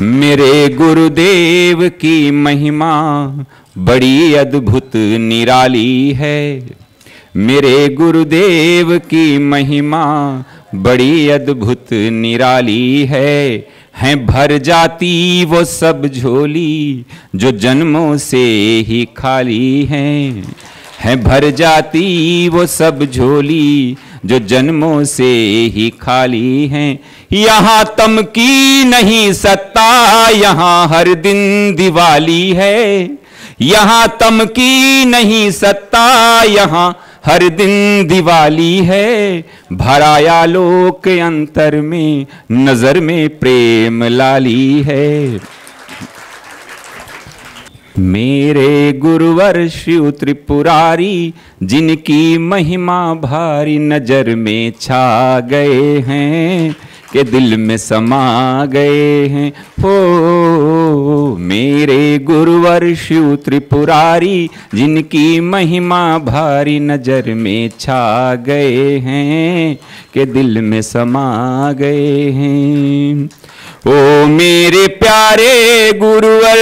मेरे गुरुदेव की महिमा बड़ी अद्भुत निराली है। मेरे गुरुदेव की महिमा बड़ी अद्भुत निराली है भर जाती वो सब झोली जो जन्मों से ही खाली है भर जाती वो सब झोली जो जन्मों से ही खाली हैं। यहाँ तम की नहीं सत्ता, यहाँ हर दिन दिवाली है। यहाँ तम की नहीं सत्ता, यहाँ हर दिन दिवाली है। भराया लोक अंतर में, नजर में प्रेम लाली है। मेरे गुरुवर शिव त्रिपुरारी, जिनकी महिमा भारी नजर में छा गए हैं के दिल में समा गए हैं। हो मेरे गुरुवर शिव त्रिपुरारी, जिनकी महिमा भारी नजर में छा गए हैं के दिल में समा गए हैं। ओ मेरे प्यारे गुरुवर,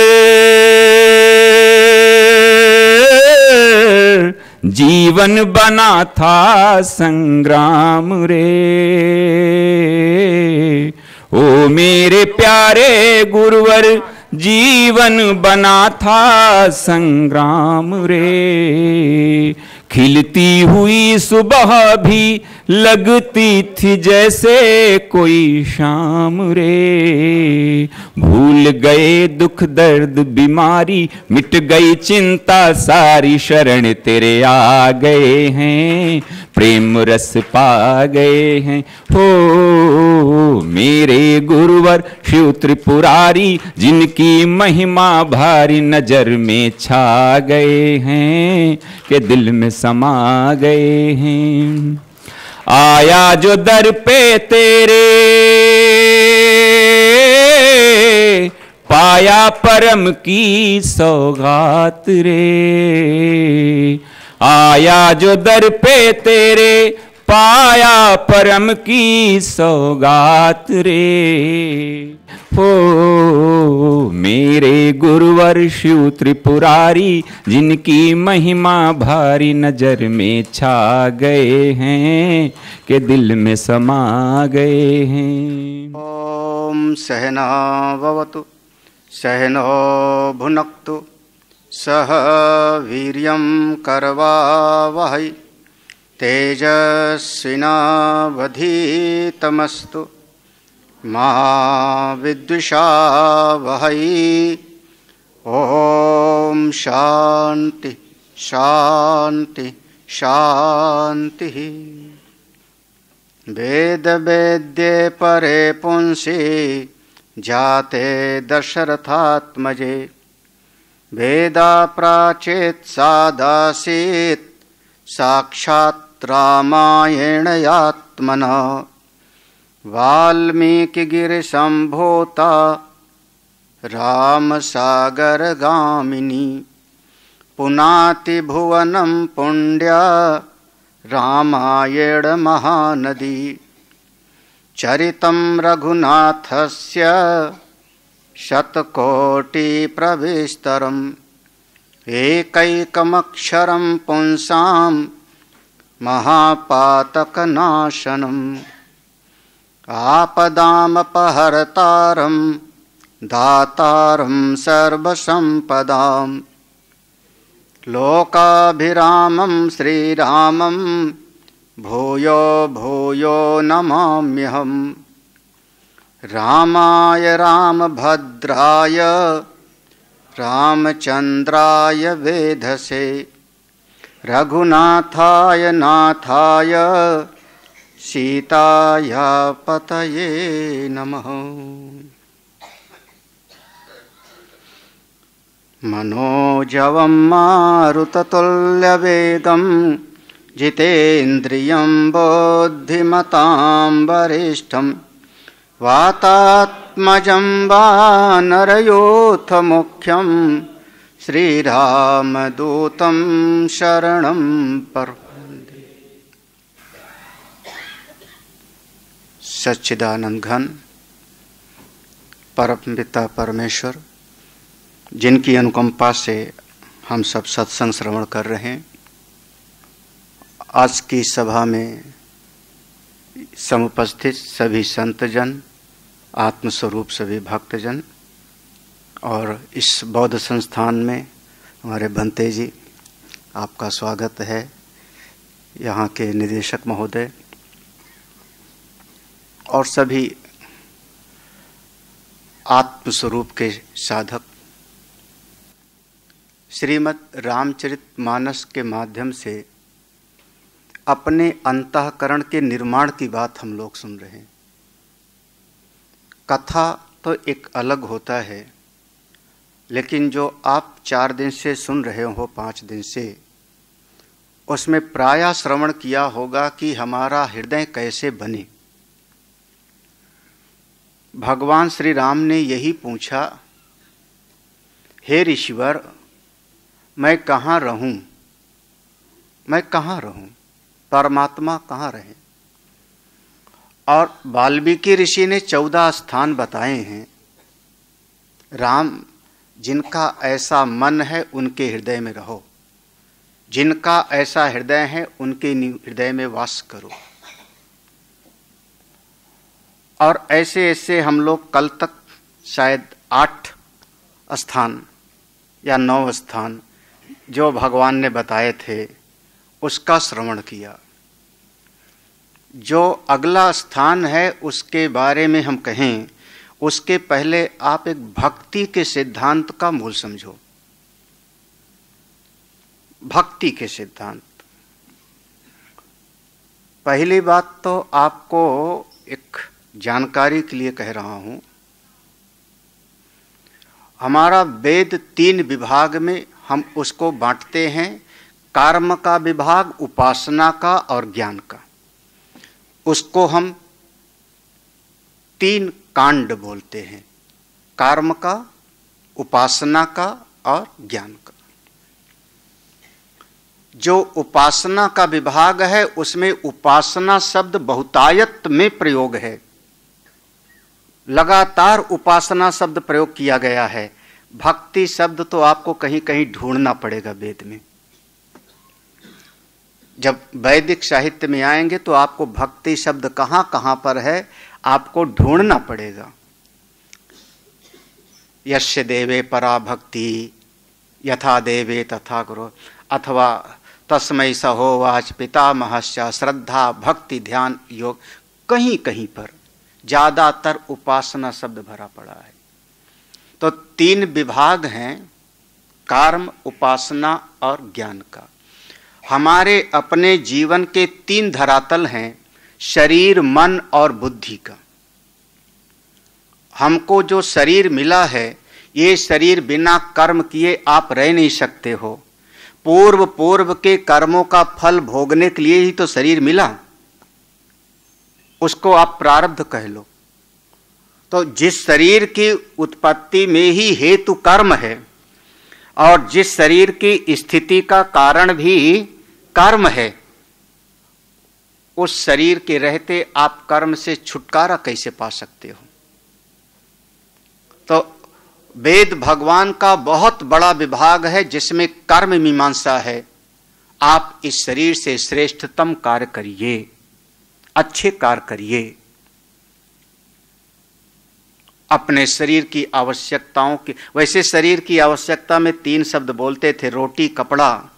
जीवन बना था संग्राम रे। ओ मेरे प्यारे गुरुवर, जीवन बना था संग्राम रे। खिलती हुई सुबह भी लगती थी जैसे कोई शाम रे। भूल गए दुख दर्द बीमारी, मिट गई चिंता सारी, शरण तेरे आ गए हैं, प्रेम रस पा गए हैं। हो मेरे गुरुवर शिव त्रिपुरारी, जिनकी महिमा भारी नजर में छा गए हैं के दिल में समा गए हैं। आया जो दर पे तेरे, पाया परम की सौगात रे। आया जो दर पे तेरे, पाया परम की सौगात रे। हो मेरे गुरुवर शिव त्रिपुरारी, जिनकी महिमा भारी नजर में छा गए हैं के दिल में समा गए हैं। ओम सहना भवतु सहनो भुनक्तु सह वीर्यं करवावहै तेजस्विनावधीतमस्तु मा विद्विषावहै। ओम शांति शांति शांति। वेद वेद्ये परे पुंसि जाते दशरथात्मजे। वेदा प्राचेत् सादासीत् साक्षात् रामायणयात्मना। वाल्मीकिगिरिसम्भूता रामसागरगामिनी। पुनाति भुवनं पुण्या रामायण महानदी। चरितं रघुनाथस्य शतकोटिप्रविस्तरम्। एकैकमक्षरं पुंसां महापातकनाशनम्। आपदामपहर्तारं दातारं सर्वसम्पदां। लोकाभिरामं श्रीरामं भूयो भूयो नमाम्यहम्। रामाय रामभद्राय रामचन्द्राय वेधसे। रघुनाथाय नाथाय सीताया पतये नमः। मनोजवं मारुततुल्यवेगं जितेन्द्रियं बुद्धिमतां वरिष्ठं। वातात्मजं वानरयूथमुख्यं श्रीरामदूतं शरणं प्रपद्ये। सच्चिदानंद घन परम पिता परमेश्वर, जिनकी अनुकंपा से हम सब सत्संग श्रवण कर रहे हैं, आज की सभा में समुपस्थित सभी संतजन, आत्मस्वरूप सभी भक्तजन और इस बौद्ध संस्थान में हमारे भंते जी, आपका स्वागत है। यहाँ के निदेशक महोदय और सभी आत्मस्वरूप के साधक, श्रीमद् रामचरितमानस के माध्यम से अपने अंतःकरण के निर्माण की बात हम लोग सुन रहे हैं। कथा तो एक अलग होता है, लेकिन जो आप 4 दिन से सुन रहे हो, 5 दिन से, उसमें प्रायः श्रवण किया होगा कि हमारा हृदय कैसे बने। भगवान श्री राम ने यही पूछा, हे ऋषिवर, मैं कहाँ रहूं, मैं कहाँ रहूं, परमात्मा कहाँ रहे। और वाल्मीकि ऋषि ने 14 स्थान बताए हैं। राम, जिनका ऐसा मन है उनके हृदय में रहो, जिनका ऐसा हृदय है उनके हृदय में वास करो। और ऐसे ऐसे हम लोग कल तक शायद 8 स्थान या 9 स्थान जो भगवान ने बताए थे उसका श्रवण किया। जो अगला स्थान है उसके बारे में हम कहें, उसके पहले आप एक भक्ति के सिद्धांत का मूल समझो। भक्ति के सिद्धांत, पहली बात तो आपको एक जानकारी के लिए कह रहा हूं। हमारा वेद 3 विभाग में हम उसको बांटते हैं, कर्म का विभाग, उपासना का और ज्ञान का। उसको हम 3 कांड बोलते हैं, कर्म का, उपासना का और ज्ञान का। जो उपासना का विभाग है उसमें उपासना शब्द बहुतायत में प्रयोग है, लगातार उपासना शब्द प्रयोग किया गया है। भक्ति शब्द तो आपको कहीं कहीं ढूंढना पड़ेगा वेद में। जब वैदिक साहित्य में आएंगे तो आपको भक्ति शब्द कहां कहां पर है आपको ढूंढना पड़ेगा। यस्य देवे परा भक्ति यथा देवे तथा गुरु, अथवा तस्मै सहोवाच पितामहस्य श्रद्धा भक्ति ध्यान योग, कहीं कहीं पर ज्यादातर उपासना शब्द भरा पड़ा है। तो 3 विभाग हैं, कर्म, उपासना और ज्ञान का। हमारे अपने जीवन के 3 धरातल हैं, शरीर, मन और बुद्धि का। हमको जो शरीर मिला है, ये शरीर बिना कर्म किए आप रह नहीं सकते हो। पूर्व के कर्मों का फल भोगने के लिए ही तो शरीर मिला, उसको आप प्रारब्ध कह लो। तो जिस शरीर की उत्पत्ति में ही हेतु कर्म है और जिस शरीर की स्थिति का कारण भी कर्म है, उस शरीर के रहते आप कर्म से छुटकारा कैसे पा सकते हो। तो वेद भगवान का बहुत बड़ा विभाग है जिसमें कर्म मीमांसा है। आप इस शरीर से श्रेष्ठतम कार्य करिए, अच्छे कार्य करिए। अपने शरीर की आवश्यकताओं की, वैसे शरीर की आवश्यकता में 3 शब्द बोलते थे, रोटी, कपड़ा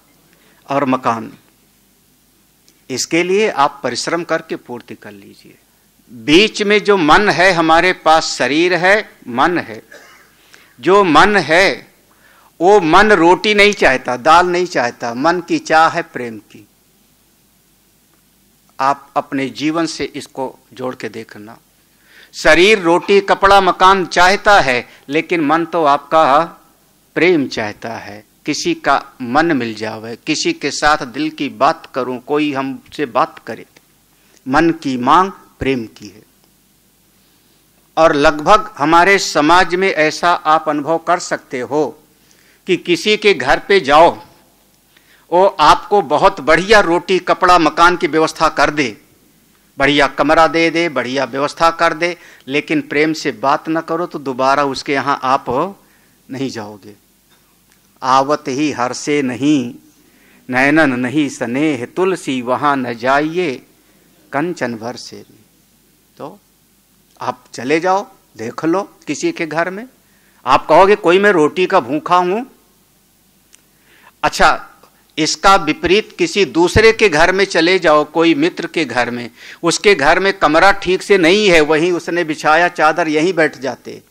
और मकान। इसके लिए आप परिश्रम करके पूर्ति कर लीजिए। बीच में जो मन है, हमारे पास शरीर है, मन है। जो मन है वो मन रोटी नहीं चाहता, दाल नहीं चाहता, मन की चाह है प्रेम की। आप अपने जीवन से इसको जोड़ के देखना। शरीर रोटी, कपड़ा, मकान चाहता है, लेकिन मन तो आपका प्रेम चाहता है। किसी का मन मिल जावे, किसी के साथ दिल की बात करूं, कोई हमसे बात करे। मन की मांग प्रेम की है। और लगभग हमारे समाज में ऐसा आप अनुभव कर सकते हो कि किसी के घर पे जाओ, वो आपको बहुत बढ़िया रोटी, कपड़ा, मकान की व्यवस्था कर दे, बढ़िया कमरा दे दे, बढ़िया व्यवस्था कर दे, लेकिन प्रेम से बात न करो तो दोबारा उसके यहाँ आप नहीं जाओगे। आवत ही हर्षे नहीं, नैनन नहीं स्नेह, तुलसी वहां न जाइए, कंचन भर से भी। तो आप चले जाओ, देख लो किसी के घर में, आप कहोगे कोई मैं रोटी का भूखा हूं। अच्छा, इसका विपरीत किसी दूसरे के घर में चले जाओ, कोई मित्र के घर में, उसके घर में कमरा ठीक से नहीं है, वहीं उसने बिछाया चादर, यहीं बैठ जाते।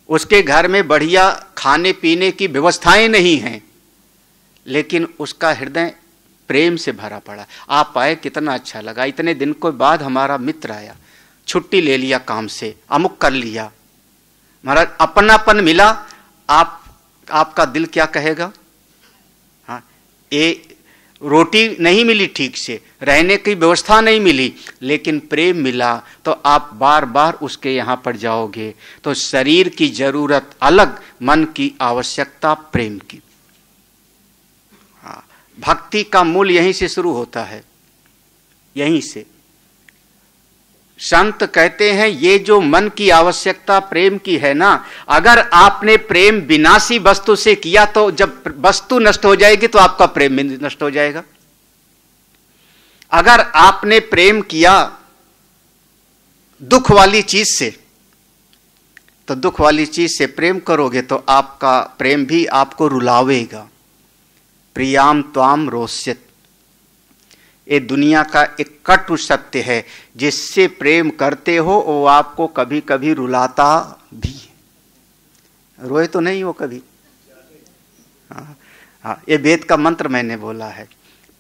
उसके घर में बढ़िया खाने पीने की व्यवस्थाएं नहीं हैं, लेकिन उसका हृदय प्रेम से भरा पड़ा। आप आए, कितना अच्छा लगा, इतने दिन के बाद हमारा मित्र आया, छुट्टी ले लिया काम से, अमुक कर लिया, महाराज अपनापन मिला। आपका दिल क्या कहेगा? हाँ, ये रोटी नहीं मिली ठीक से, रहने की व्यवस्था नहीं मिली, लेकिन प्रेम मिला, तो आप बार बार उसके यहाँ पर जाओगे। तो शरीर की जरूरत अलग, मन की आवश्यकता प्रेम की। हाँ, भक्ति का मूल यहीं से शुरू होता है, यहीं से। संत कहते हैं ये जो मन की आवश्यकता प्रेम की है ना, अगर आपने प्रेम विनाशी वस्तु से किया तो जब वस्तु नष्ट हो जाएगी तो आपका प्रेम भी नष्ट हो जाएगा। अगर आपने प्रेम किया दुख वाली चीज से, तो दुख वाली चीज से प्रेम करोगे तो आपका प्रेम भी आपको रुलावेगा। प्रियाम त्वाम रोष्यत, ये दुनिया का एक कटु सत्य है, जिससे प्रेम करते हो वो आपको कभी कभी रुलाता भी। रोए तो नहीं हो कभी? हाँ, ये वेद का मंत्र मैंने बोला है,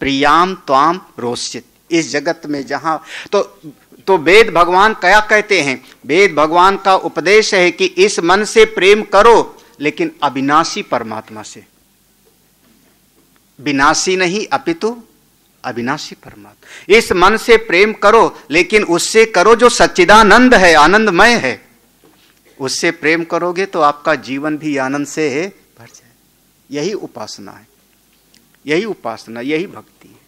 प्रियाम त्वाम रोष्यत। इस जगत में जहां तो वेद भगवान क्या कहते हैं? वेद भगवान का उपदेश है कि इस मन से प्रेम करो, लेकिन अविनाशी परमात्मा से। विनाशी नहीं अपितु अविनाशी परमात्मा। इस मन से प्रेम करो, लेकिन उससे करो जो सच्चिदानंद है, आनंदमय है। उससे प्रेम करोगे तो आपका जीवन भी आनंद से भर जाए। यही उपासना है, यही उपासना, यही भक्ति है।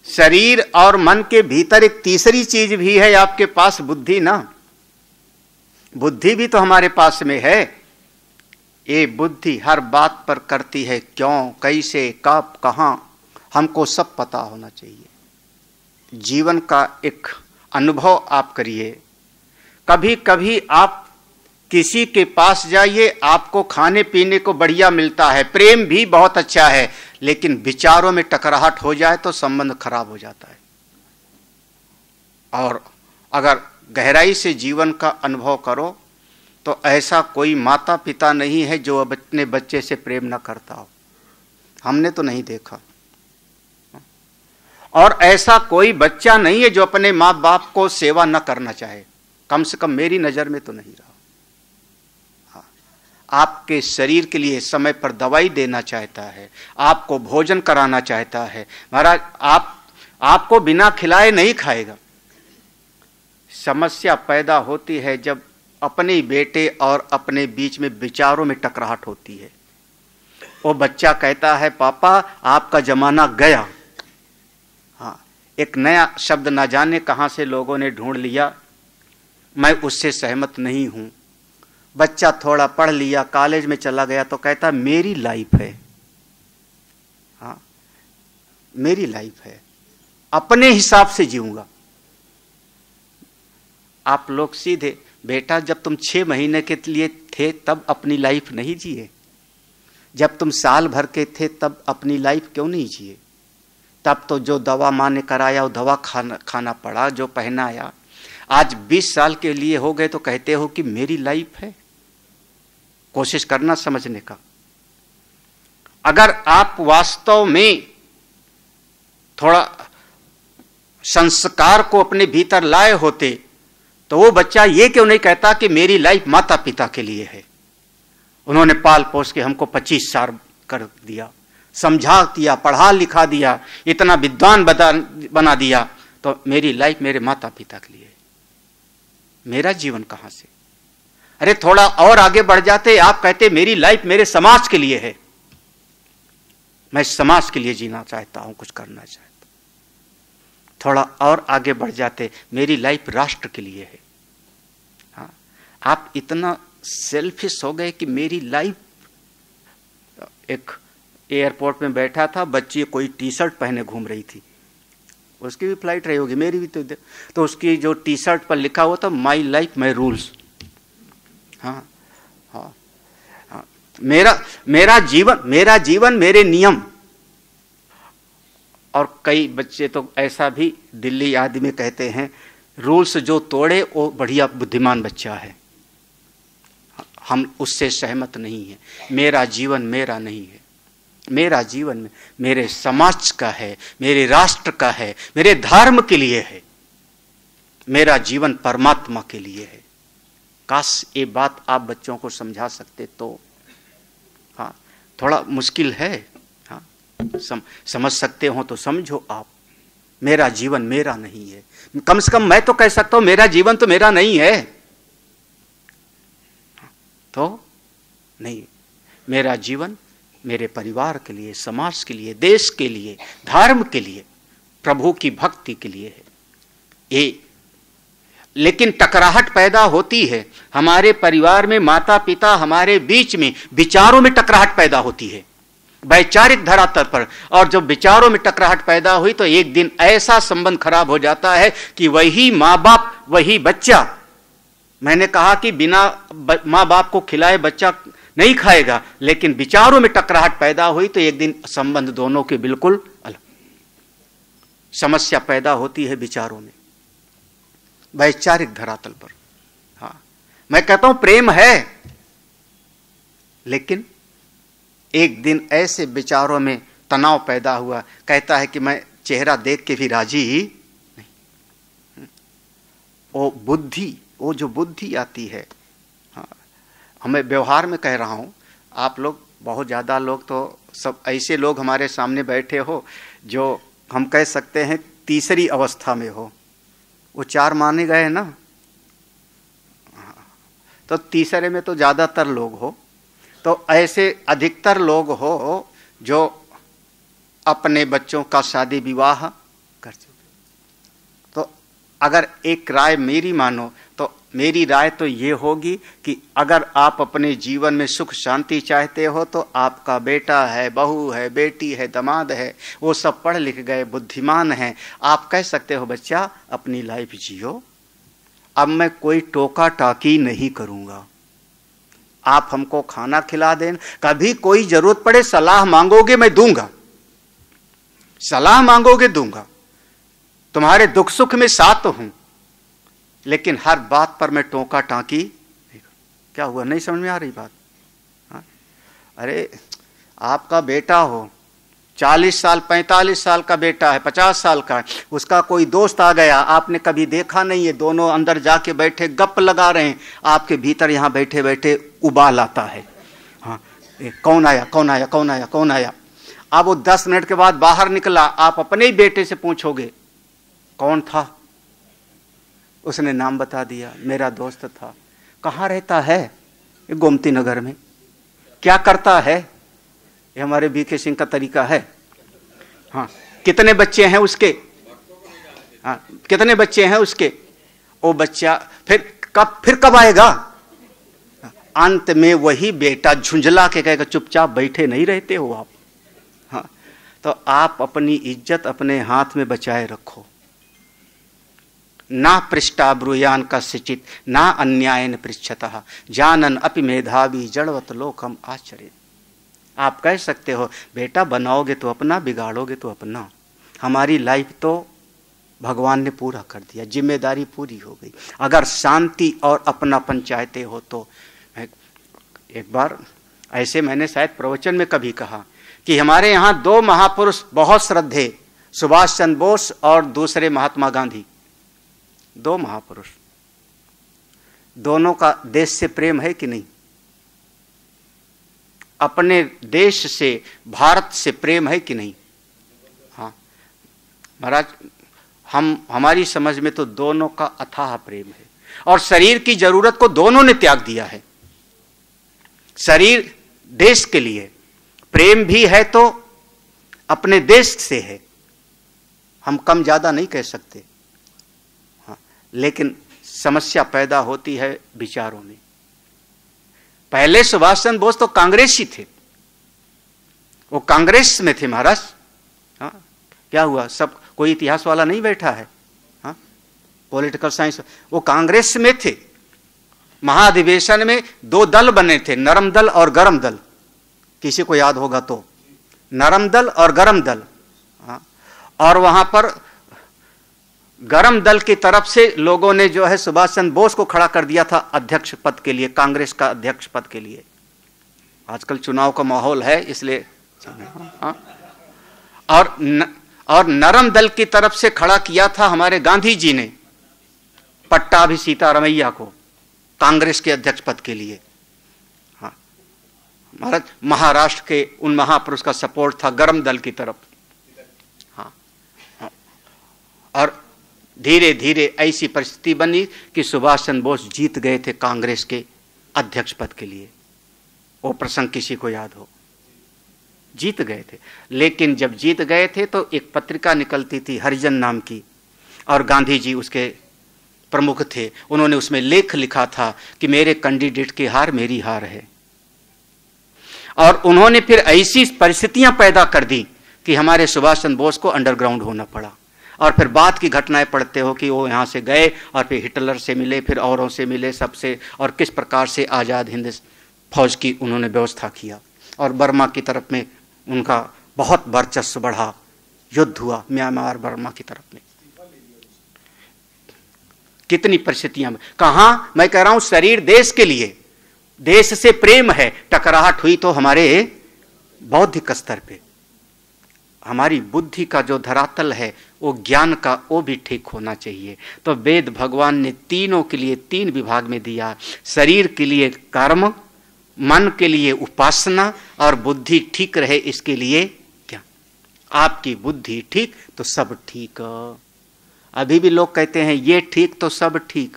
शरीर और मन के भीतर एक तीसरी चीज भी है आपके पास, बुद्धि ना। बुद्धि भी तो हमारे पास में है। ये बुद्धि हर बात पर करती है क्यों, कैसे, कब, कहां, हमको सब पता होना चाहिए। जीवन का एक अनुभव आप करिए। कभी कभी आप किसी के पास जाइए, आपको खाने पीने को बढ़िया मिलता है, प्रेम भी बहुत अच्छा है, लेकिन विचारों में टकराहट हो जाए तो संबंध खराब हो जाता है। और अगर गहराई से जीवन का अनुभव करो तो ऐसा कोई माता पिता नहीं है जो अपने बच्चे से प्रेम न करता हो। हमने तो नहीं देखा। और ऐसा कोई बच्चा नहीं है जो अपने माँ बाप को सेवा न करना चाहे, कम से कम मेरी नजर में तो नहीं रहा। हाँ, आपके शरीर के लिए समय पर दवाई देना चाहता है, आपको भोजन कराना चाहता है। महाराज आपको बिना खिलाए नहीं खाएगा। समस्या पैदा होती है जब अपने बेटे और अपने बीच में विचारों में टकराहट होती है। वो बच्चा कहता है पापा आपका जमाना गया। हाँ, एक नया शब्द ना जाने कहां से लोगों ने ढूंढ लिया, मैं उससे सहमत नहीं हूं। बच्चा थोड़ा पढ़ लिया, कॉलेज में चला गया तो कहता मेरी लाइफ है। हाँ, मेरी लाइफ है, अपने हिसाब से जीऊंगा। आप लोग सीधे, बेटा जब तुम 6 महीने के लिए थे तब अपनी लाइफ नहीं जिए? जब तुम साल भर के थे तब अपनी लाइफ क्यों नहीं जिए? तब तो जो दवा माँ ने कराया वो दवा खाना पड़ा, जो पहनाया। आज 20 साल के लिए हो गए तो कहते हो कि मेरी लाइफ है। कोशिश करना समझने का। अगर आप वास्तव में थोड़ा संस्कार को अपने भीतर लाए होते तो वो बच्चा ये क्यों नहीं कहता कि मेरी लाइफ माता पिता के लिए है, उन्होंने पाल पोस के हमको 25 साल कर दिया, समझा दिया, पढ़ा लिखा दिया, इतना विद्वान बना दिया, तो मेरी लाइफ मेरे माता पिता के लिए है। मेरा जीवन कहां से? अरे थोड़ा और आगे बढ़ जाते, आप कहते मेरी लाइफ मेरे समाज के लिए है, मैं समाज के लिए जीना चाहता हूं, कुछ करना चाहता हूं। थोड़ा और आगे बढ़ जाते, मेरी लाइफ राष्ट्र के लिए है। हाँ, आप इतना सेल्फिश हो गए कि मेरी लाइफ। एक एयरपोर्ट में बैठा था, बच्ची कोई टी शर्ट पहने घूम रही थी, उसकी भी फ्लाइट रही होगी, मेरी भी, तो उसकी जो टी शर्ट पर लिखा हुआ था माई लाइफ माई रूल्स। हाँ हाँ हाँ, मेरा जीवन मेरे नियम। और कई बच्चे तो ऐसा भी दिल्ली आदि में कहते हैं, रूल्स जो तोड़े वो बढ़िया बुद्धिमान बच्चा है। हम उससे सहमत नहीं है। मेरा जीवन मेरा नहीं है, मेरा जीवन मेरे समाज का है, मेरे राष्ट्र का है, मेरे धर्म के लिए है, मेरा जीवन परमात्मा के लिए है। काश ये बात आप बच्चों को समझा सकते तो। हाँ, थोड़ा मुश्किल है। हाँ, समझ सकते हो तो समझो आप। मेरा जीवन मेरा नहीं है, कम से कम मैं तो कह सकता हूं मेरा जीवन तो मेरा नहीं है। तो नहीं, मेरा जीवन मेरे परिवार के लिए, समाज के लिए, देश के लिए, धर्म के लिए, प्रभु की भक्ति के लिए है ये। लेकिन टकराहट पैदा होती है हमारे परिवार में, माता पिता हमारे बीच में विचारों में टकराहट पैदा होती है, वैचारिक धरातल पर। और जब विचारों में टकराहट पैदा हुई तो एक दिन ऐसा संबंध खराब हो जाता है कि वही माँ बाप वही बच्चा। मैंने कहा कि बिना माँ बाप को खिलाए बच्चा नहीं खाएगा, लेकिन विचारों में टकराहट पैदा हुई तो एक दिन संबंध दोनों के बिल्कुल अलग। समस्या पैदा होती है विचारों में, वैचारिक धरातल पर। हाँ, मैं कहता हूं प्रेम है, लेकिन एक दिन ऐसे विचारों में तनाव पैदा हुआ, कहता है कि मैं चेहरा देख के भी राजी नहीं। वो जो बुद्धि आती है, हाँ, हमें व्यवहार में कह रहा हूं, आप लोग बहुत ज़्यादा लोग तो सब ऐसे लोग हमारे सामने बैठे हो जो हम कह सकते हैं तीसरी अवस्था में हो। वो 4 माने गए ना, तो तीसरे में तो ज़्यादातर लोग हो। तो ऐसे अधिकतर लोग हो जो अपने बच्चों का शादी विवाह कर चुके। तो अगर एक राय मेरी मानो तो मेरी राय तो ये होगी कि अगर आप अपने जीवन में सुख शांति चाहते हो तो आपका बेटा है, बहू है, बेटी है, दामाद है, वो सब पढ़ लिख गए, बुद्धिमान हैं। आप कह सकते हो बच्चा अपनी लाइफ जियो, अब मैं कोई टोका टाकी नहीं करूंगा, आप हमको खाना खिला दें, कभी कोई जरूरत पड़े सलाह मांगोगे मैं दूंगा, सलाह मांगोगे दूंगा, तुम्हारे दुख सुख में साथ हूं, लेकिन हर बात पर मैं टोका टाकी नहीं। क्या हुआ, नहीं समझ में आ रही बात? हाँ? अरे आपका बेटा हो, 40 साल 45 साल का बेटा है, 50 साल का है, उसका कोई दोस्त आ गया, आपने कभी देखा नहीं है, दोनों अंदर जाके बैठे गप लगा रहे हैं, आपके भीतर यहाँ बैठे बैठे उबाल आता है। हाँ, कौन आया कौन आया कौन आया कौन आया। अब वो 10 मिनट के बाद बाहर निकला, आप अपने ही बेटे से पूछोगे कौन था, उसने नाम बता दिया, मेरा दोस्त था। कहाँ रहता है? गोमती नगर में। क्या करता है? ये हमारे बीके सिंह का तरीका है। हाँ, कितने बच्चे हैं उसके? हाँ, कितने बच्चे हैं उसके? वो बच्चा फिर कब आएगा? अंत में वही बेटा झुंझला के कहेगा चुपचाप बैठे नहीं रहते हो आप। हाँ, तो आप अपनी इज्जत अपने हाथ में बचाए रखो। ना पृष्ठा ब्रूयान कस्यचित् ना अन्यायन पृच्छतः जानन अपि मेधावी जड़वत लोकम आचरित। आप कह सकते हो बेटा बनाओगे तो अपना, बिगाड़ोगे तो अपना। हमारी लाइफ तो भगवान ने पूरा कर दिया, जिम्मेदारी पूरी हो गई। अगर शांति और अपनापन चाहते हो तो एक बार ऐसे मैंने शायद प्रवचन में कभी कहा कि हमारे यहाँ 2 महापुरुष बहुत श्रद्धेय, सुभाष चंद्र बोस और दूसरे महात्मा गांधी, 2 महापुरुष। दोनों का देश से प्रेम है कि नहीं? अपने देश से, भारत से प्रेम है कि नहीं? हाँ महाराज, हमारी समझ में तो दोनों का अथाह प्रेम है, और शरीर की जरूरत को दोनों ने त्याग दिया है। शरीर देश के लिए, प्रेम भी है तो अपने देश से है। हम कम ज़्यादा नहीं कह सकते, हाँ, लेकिन समस्या पैदा होती है विचारों में। पहले सुभाष चंद्र बोस तो कांग्रेसी थे, वो कांग्रेस में थे महाराज। हाँ, क्या हुआ, सब कोई इतिहास वाला नहीं बैठा है, हाँ, पॉलिटिकल साइंस, वो कांग्रेस में थे। महाधिवेशन में 2 दल बने थे, नरम दल और गरम दल, किसी को याद होगा तो, नरम दल और गरम दल। हाँ, और वहां पर गरम दल की तरफ से लोगों ने जो है सुभाष चंद्र बोस को खड़ा कर दिया था अध्यक्ष पद के लिए, कांग्रेस का अध्यक्ष पद के लिए। आजकल चुनाव का माहौल है इसलिए, हाँ, और नरम दल की तरफ से खड़ा किया था हमारे गांधी जी ने पट्टाभी सीतारमैया को कांग्रेस के अध्यक्ष पद के लिए। हाँ, हमारा महाराष्ट्र के उन महापुरुष का सपोर्ट था गरम दल की तरफ। हाँ, हाँ, और धीरे धीरे ऐसी परिस्थिति बनी कि सुभाष चंद्र बोस जीत गए थे कांग्रेस के अध्यक्ष पद के लिए। वो प्रसंग किसी को याद हो, जीत गए थे। लेकिन जब जीत गए थे तो एक पत्रिका निकलती थी हरिजन नाम की, और गांधी जी उसके प्रमुख थे। उन्होंने उसमें लेख लिखा था कि मेरे कैंडिडेट की हार मेरी हार है। और उन्होंने फिर ऐसी परिस्थितियां पैदा कर दी कि हमारे सुभाष चंद्र बोस को अंडरग्राउंड होना पड़ा। और फिर बाद की घटनाएं पढ़ते हो कि वो यहाँ से गए और फिर हिटलर से मिले, फिर औरों से मिले, सबसे, और किस प्रकार से आज़ाद हिंद फौज की उन्होंने व्यवस्था किया। और बर्मा की तरफ में उनका बहुत वर्चस्व बढ़ा, युद्ध हुआ म्यांमार बर्मा की तरफ में। कितनी परिस्थितियां, कहाँ, मैं कह रहा हूं शरीर देश के लिए, देश से प्रेम है, टकराहट हुई तो हमारे बौद्धिक स्तर पे, हमारी बुद्धि का जो धरातल है वो ज्ञान का, वो भी ठीक होना चाहिए। तो वेद भगवान ने तीनों के लिए 3 विभाग में दिया, शरीर के लिए कर्म, मन के लिए उपासना, और बुद्धि ठीक रहे इसके लिए क्या। आपकी बुद्धि ठीक तो सब ठीक। अभी भी लोग कहते हैं ये ठीक तो सब ठीक,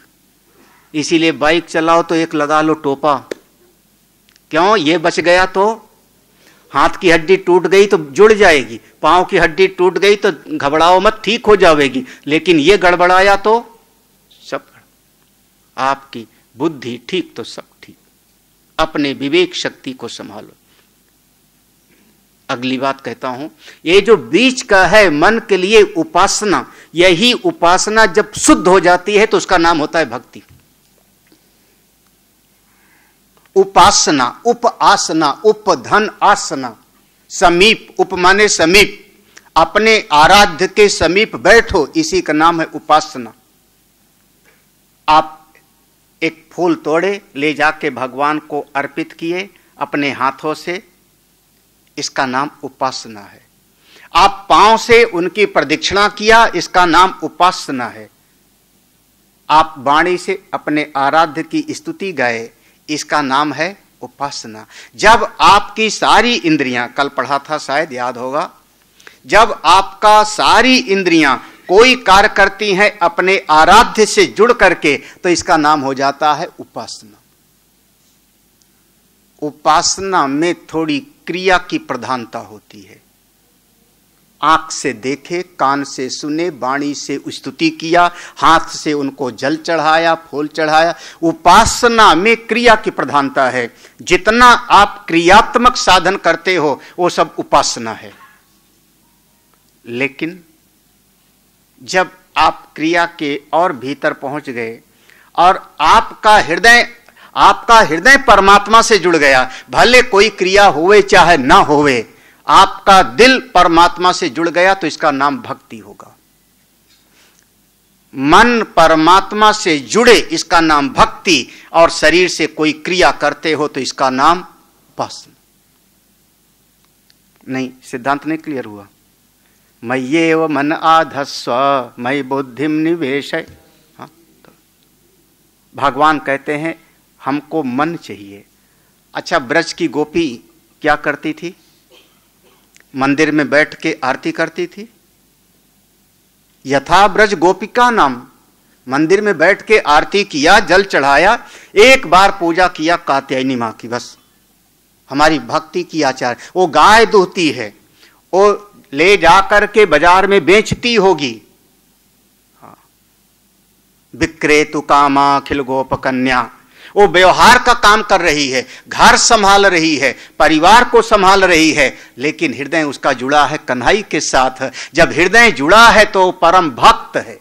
इसीलिए बाइक चलाओ तो एक लगा लो टोपा, क्यों, ये बच गया तो हाथ की हड्डी टूट गई तो जुड़ जाएगी, पांव की हड्डी टूट गई तो घबराओ मत, ठीक हो जाएगी, लेकिन ये गड़बड़ाया तो सब। आपकी बुद्धि ठीक तो सब ठीक। अपने विवेक शक्ति को संभालो। अगली बात कहता हूं, ये जो बीच का है मन के लिए उपासना, यही उपासना जब शुद्ध हो जाती है तो उसका नाम होता है भक्ति। उपासना, उप आसना, उपधन आसना, समीप, उप माने समीप, अपने आराध्य के समीप बैठो, इसी का नाम है उपासना। आप एक फूल तोड़े, ले जाके भगवान को अर्पित किए अपने हाथों से, इसका नाम उपासना है। आप पांव से उनकी प्रदक्षिणा किया, इसका नाम उपासना है। आप वाणी से अपने आराध्य की स्तुति गाए, इसका नाम है उपासना। जब आपकी सारी इंद्रियां, कल पढ़ा था शायद याद होगा, जब आपका सारी इंद्रियां कोई कार्य करती हैं अपने आराध्य से जुड़ करके, तो इसका नाम हो जाता है उपासना। उपासना में थोड़ी क्रिया की प्रधानता होती है। आंख से देखे, कान से सुने, वाणी से स्तुति किया, हाथ से उनको जल चढ़ाया, फूल चढ़ाया। उपासना में क्रिया की प्रधानता है। जितना आप क्रियात्मक साधन करते हो वो सब उपासना है। लेकिन जब आप क्रिया के और भीतर पहुंच गए और आपका हृदय परमात्मा से जुड़ गया, भले कोई क्रिया होवे चाहे ना होवे, आपका दिल परमात्मा से जुड़ गया, तो इसका नाम भक्ति होगा। मन परमात्मा से जुड़े, इसका नाम भक्ति, और शरीर से कोई क्रिया करते हो तो इसका नाम उपासना। नहीं, सिद्धांत नहीं क्लियर हुआ। मय्येव मन आधस्व मयि बुद्धिम निवेशय। हाँ, तो भगवान कहते हैं हमको मन चाहिए। अच्छा, ब्रज की गोपी क्या करती थी? मंदिर में बैठ के आरती करती थी। यथा ब्रज गोपिका नाम, मंदिर में बैठ के आरती किया, जल चढ़ाया, एक बार पूजा किया कात्यायनी मां की, बस हमारी भक्ति की आचार। वो गाय दूहती है, वो ले जाकर के बाजार में बेचती होगी। हाँ। विक्रेतु कामा अखिल गोप कन्या, वो व्यवहार का काम कर रही है, घर संभाल रही है, परिवार को संभाल रही है, लेकिन हृदय उसका जुड़ा है कन्हई के साथ। जब हृदय जुड़ा है तो परम भक्त है,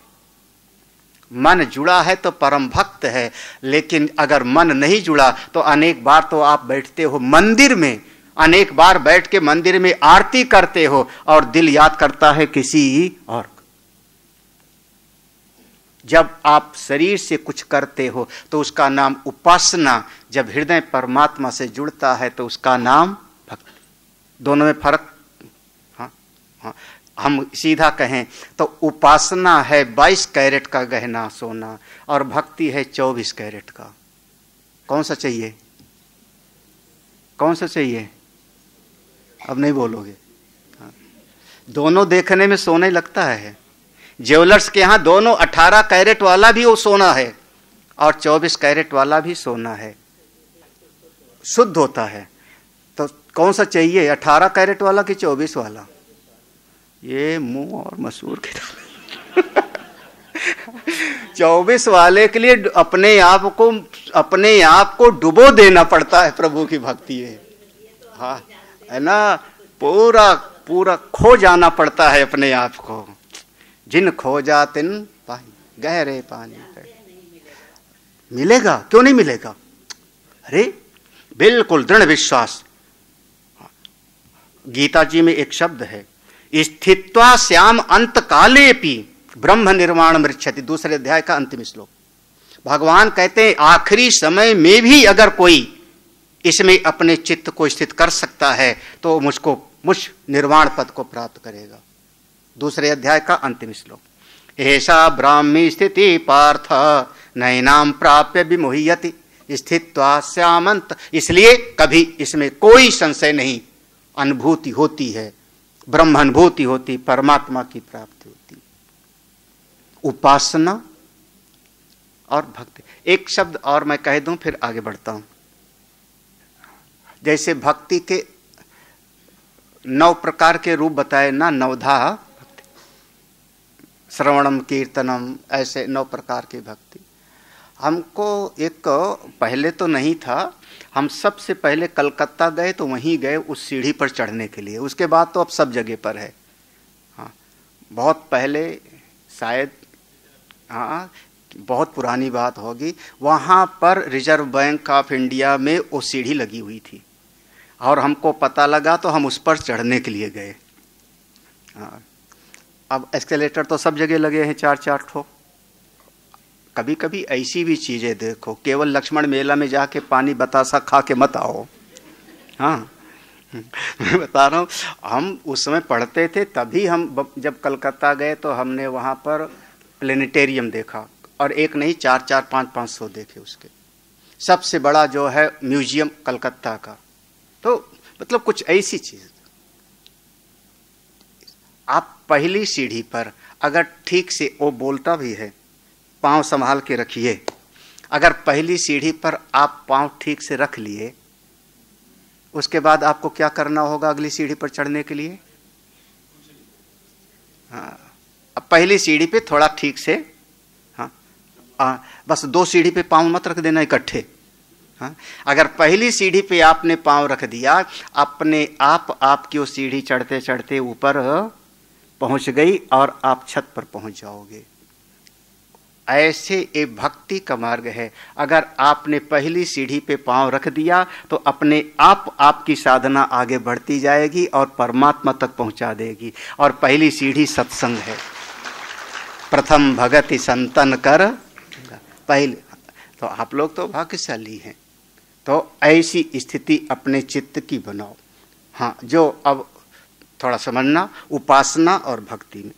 मन जुड़ा है तो परम भक्त है। लेकिन अगर मन नहीं जुड़ा तो अनेक बार तो आप बैठते हो मंदिर में, अनेक बार बैठ के मंदिर में आरती करते हो और दिल याद करता है किसी और। जब आप शरीर से कुछ करते हो तो उसका नाम उपासना, जब हृदय परमात्मा से जुड़ता है तो उसका नाम भक्ति। दोनों में फर्क। हाँ हाँ, हम सीधा कहें तो उपासना है 22 कैरेट का गहना सोना और भक्ति है 24 कैरेट का। कौन सा चाहिए? कौन सा चाहिए? अब नहीं बोलोगे। हाँ। दोनों देखने में सोना ही लगता है। ज्वेलर्स के यहाँ दोनों 18 कैरेट वाला भी वो सोना है और 24 कैरेट वाला भी सोना है, शुद्ध होता है। तो कौन सा चाहिए, 18 कैरेट वाला कि 24 वाला? ये मुंह और मसूर के 24 वाले के लिए अपने आप को डुबो देना पड़ता है। प्रभु की भक्ति है, हाँ है ना, पूरा खो जाना पड़ता है अपने आप को। जिन खो जा तिन पानी गहरे पानी मिलेगा, क्यों नहीं मिलेगा? अरे बिल्कुल दृढ़ विश्वास। गीता जी में एक शब्द है, स्थित्वा श्याम अंत कालेपि ब्रह्म निर्माण मृच्छति, दूसरे अध्याय का अंतिम श्लोक। भगवान कहते हैं आखिरी समय में भी अगर कोई इसमें अपने चित्त को स्थित कर सकता है तो मुझ निर्वाण पद को प्राप्त करेगा। दूसरे अध्याय का अंतिम श्लोक। ऐसा ब्राह्मी स्थिति पार्थ नैनाम प्राप्य विमुह्यति स्थित्वा श्यामंत। इसलिए कभी इसमें कोई संशय नहीं, अनुभूति होती है, ब्रह्म अनुभूति होती, परमात्मा की प्राप्ति होती। उपासना और भक्ति। एक शब्द और मैं कह दूं फिर आगे बढ़ता हूं। जैसे भक्ति के 9 प्रकार के रूप बताए ना, नवधा भक्ति, श्रवणम कीर्तनम, ऐसे 9 प्रकार की भक्ति। हमको एक पहले तो नहीं था, हम सबसे पहले कलकत्ता गए तो वहीं गए उस सीढ़ी पर चढ़ने के लिए। उसके बाद तो अब सब जगह पर है। हाँ, बहुत पहले शायद, हाँ बहुत पुरानी बात होगी, वहाँ पर रिजर्व बैंक ऑफ इंडिया में वो सीढ़ी लगी हुई थी और हमको पता लगा तो हम उस पर चढ़ने के लिए गए। हाँ, अब एस्केलेटर तो सब जगह लगे हैं, 4-4 ठो। कभी कभी ऐसी भी चीजें देखो, केवल लक्ष्मण मेला में जाके पानी बतासा खा के मत आओ। हाँ मैं बता रहा हूँ, हम उस समय पढ़ते थे, तभी हम जब कलकत्ता गए तो हमने वहाँ पर प्लेनेटेरियम देखा, और एक नहीं 4-4, 500 देखे उसके। सबसे बड़ा जो है म्यूजियम कलकत्ता का। तो मतलब कुछ ऐसी चीज, आप पहली सीढ़ी पर अगर ठीक से, वो बोलता भी है पांव संभाल के रखिए, अगर पहली सीढ़ी पर आप पांव ठीक से रख लिए, उसके बाद आपको क्या करना होगा अगली सीढ़ी पर चढ़ने के लिए? हाँ, अब पहली सीढ़ी पे थोड़ा ठीक से, हाँ बस 2 सीढ़ी पे पांव मत रख देना इकट्ठे। हाँ, अगर पहली सीढ़ी पे आपने पांव रख दिया, अपने आप आपकी वो सीढ़ी चढ़ते चढ़ते ऊपर पहुंच गई और आप छत पर पहुंच जाओगे। ऐसे एक भक्ति का मार्ग है। अगर आपने पहली सीढ़ी पे पांव रख दिया तो अपने आप आपकी साधना आगे बढ़ती जाएगी और परमात्मा तक पहुंचा देगी। और पहली सीढ़ी सत्संग है। प्रथम भगति संतन कर पहले, तो आप लोग तो भाग्यशाली हैं। तो ऐसी स्थिति अपने चित्त की बनाओ। हाँ, जो अब थोड़ा समझना, उपासना और भक्ति में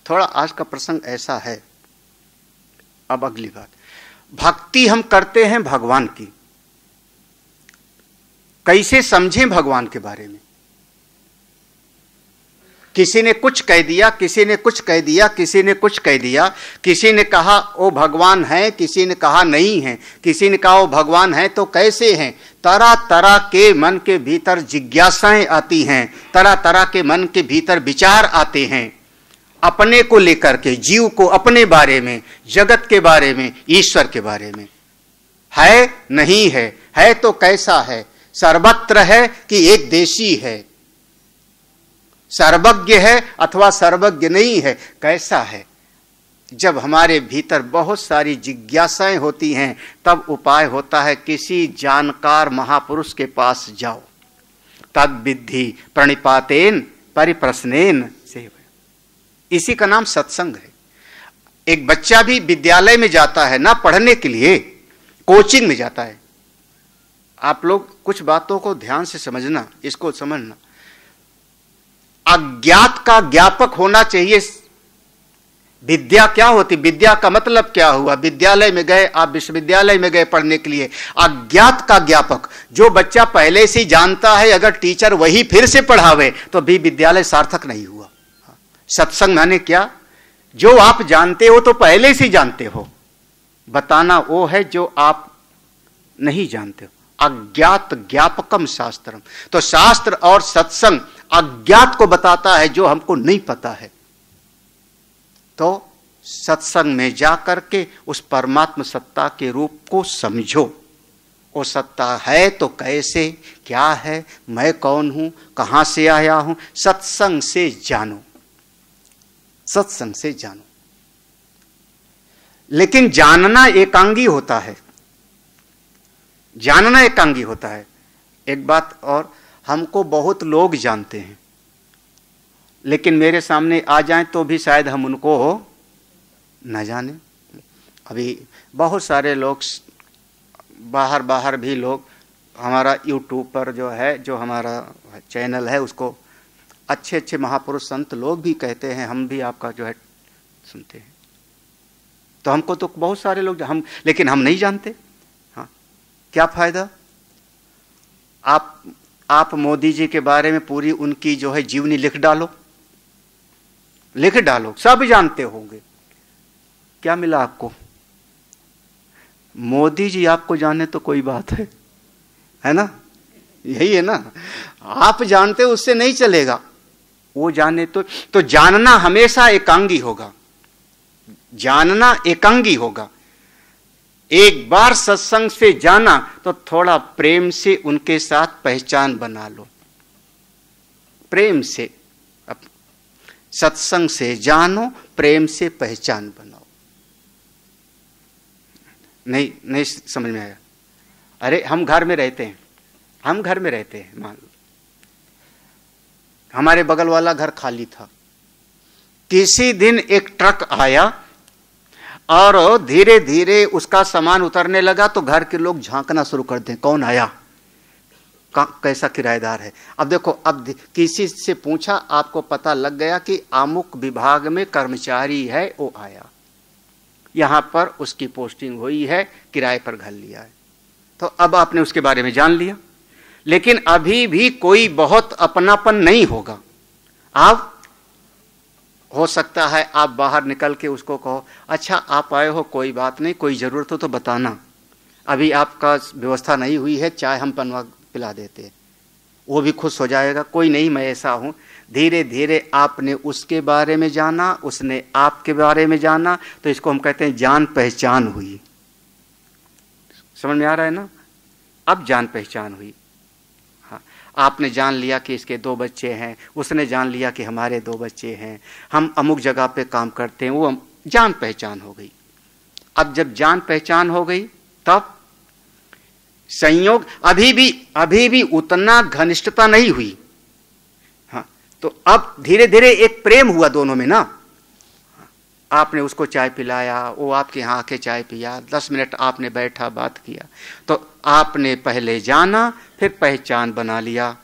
थोड़ा आज का प्रसंग ऐसा है। अब अगली बात, भक्ति हम करते हैं भगवान की, कैसे समझें भगवान के बारे में? किसी ने कुछ कह दिया, किसी ने कुछ कह दिया, किसी ने कुछ कह दिया, किसी ने कहा ओ भगवान है, किसी ने कहा नहीं है, किसी ने कहा ओ भगवान है तो कैसे हैं। तरह तरह के मन के भीतर जिज्ञासाएं आती हैं, तरह तरह के मन के भीतर विचार आते हैं, अपने को लेकर के, जीव को अपने बारे में, जगत के बारे में, ईश्वर के बारे में। है नहीं है तो कैसा है, सर्वत्र है कि एक देशी है, सर्वज्ञ है अथवा सर्वज्ञ नहीं है, कैसा है। जब हमारे भीतर बहुत सारी जिज्ञासाएं होती हैं तब उपाय होता है किसी जानकार महापुरुष के पास जाओ। तद विद्धि प्रणिपातेन परिप्रश्नेन से, इसी का नाम सत्संग है। एक बच्चा भी विद्यालय में जाता है ना पढ़ने के लिए, कोचिंग में जाता है। आप लोग कुछ बातों को ध्यान से समझना, इसको समझना। अज्ञात का ज्ञापक होना चाहिए। विद्या क्या होती, विद्या का मतलब क्या हुआ, विद्यालय में गए आप, विश्वविद्यालय में गए पढ़ने के लिए। अज्ञात का ज्ञापक, जो बच्चा पहले से जानता है, अगर टीचर वही फिर से पढ़ावे तो भी विद्यालय सार्थक नहीं हुआ। सत्संग माने क्या, जो आप जानते हो तो पहले से जानते हो, बताना वो है जो आप नहीं जानते हो। अज्ञात ज्ञापकम शास्त्रम, तो शास्त्र और सत्संग अज्ञात को बताता है जो हमको नहीं पता है। तो सत्संग में जाकर के उस परमात्म सत्ता के रूप को समझो। वो सत्ता है तो कैसे, क्या है, मैं कौन हूं, कहां से आया हूं, सत्संग से जानो, सत्संग से जानो। लेकिन जानना एकांगी होता है, जानना एकांगी होता है। एक बात और, हमको बहुत लोग जानते हैं, लेकिन मेरे सामने आ जाएं तो भी शायद हम उनको न जाने। अभी बहुत सारे लोग बाहर भी लोग, हमारा यूट्यूब पर जो है, जो हमारा चैनल है, उसको अच्छे अच्छे महापुरुष संत लोग भी कहते हैं, हम भी आपका जो है सुनते हैं। तो हमको तो बहुत सारे लोग लेकिन हम नहीं जानते। हाँ, क्या फायदा। आप मोदी जी के बारे में पूरी उनकी जो है जीवनी लिख डालो, लिख डालो, सब जानते होंगे, क्या मिला आपको। मोदी जी आपको जाने तो कोई बात है ना, यही है ना। आप जानते हो उससे नहीं चलेगा, वो जाने तो जानना हमेशा एकांगी होगा, जानना एकांगी होगा। एक बार सत्संग से जाना तो थोड़ा प्रेम से उनके साथ पहचान बना लो, प्रेम से। सत्संग से जानो, प्रेम से पहचान बनाओ। नहीं समझ में आया। अरे हम घर में रहते हैं, मान लो हमारे बगल वाला घर खाली था। किसी दिन एक ट्रक आया और धीरे धीरे उसका सामान उतरने लगा, तो घर के लोग झांकना शुरू कर दें, कौन आया, कैसा किराएदार है। अब देखो, अब किसी से पूछा, आपको पता लग गया कि अमुक विभाग में कर्मचारी है, वो आया, यहां पर उसकी पोस्टिंग हुई है, किराए पर घर लिया है। तो अब आपने उसके बारे में जान लिया, लेकिन अभी भी कोई बहुत अपनापन नहीं होगा। आप हो सकता है आप बाहर निकल के उसको कहो, अच्छा आप आए हो, कोई बात नहीं, कोई जरूरत हो तो बताना, अभी आपका व्यवस्था नहीं हुई है, चाय हम बनवा पिला देते, वो भी खुश हो जाएगा। कोई नहीं, मैं ऐसा हूं। धीरे धीरे आपने उसके बारे में जाना, उसने आपके बारे में जाना, तो इसको हम कहते हैं जान पहचान हुई। समझ में आ रहा है ना। अब जान पहचान हुई। हाँ, आपने जान लिया कि इसके 2 बच्चे हैं, उसने जान लिया कि हमारे 2 बच्चे हैं, हम अमुक जगह पे काम करते हैं, वो जान पहचान हो गई। अब जब जान पहचान हो गई तब संयोग, अभी भी उतना घनिष्ठता नहीं हुई। हाँ, तो अब धीरे धीरे एक प्रेम हुआ दोनों में ना। आपने उसको चाय पिलाया, वो आपके यहाँ आके चाय पिया, 10 मिनट आपने बैठा बात किया, तो आपने पहले जाना, फिर पहचान बना लिया।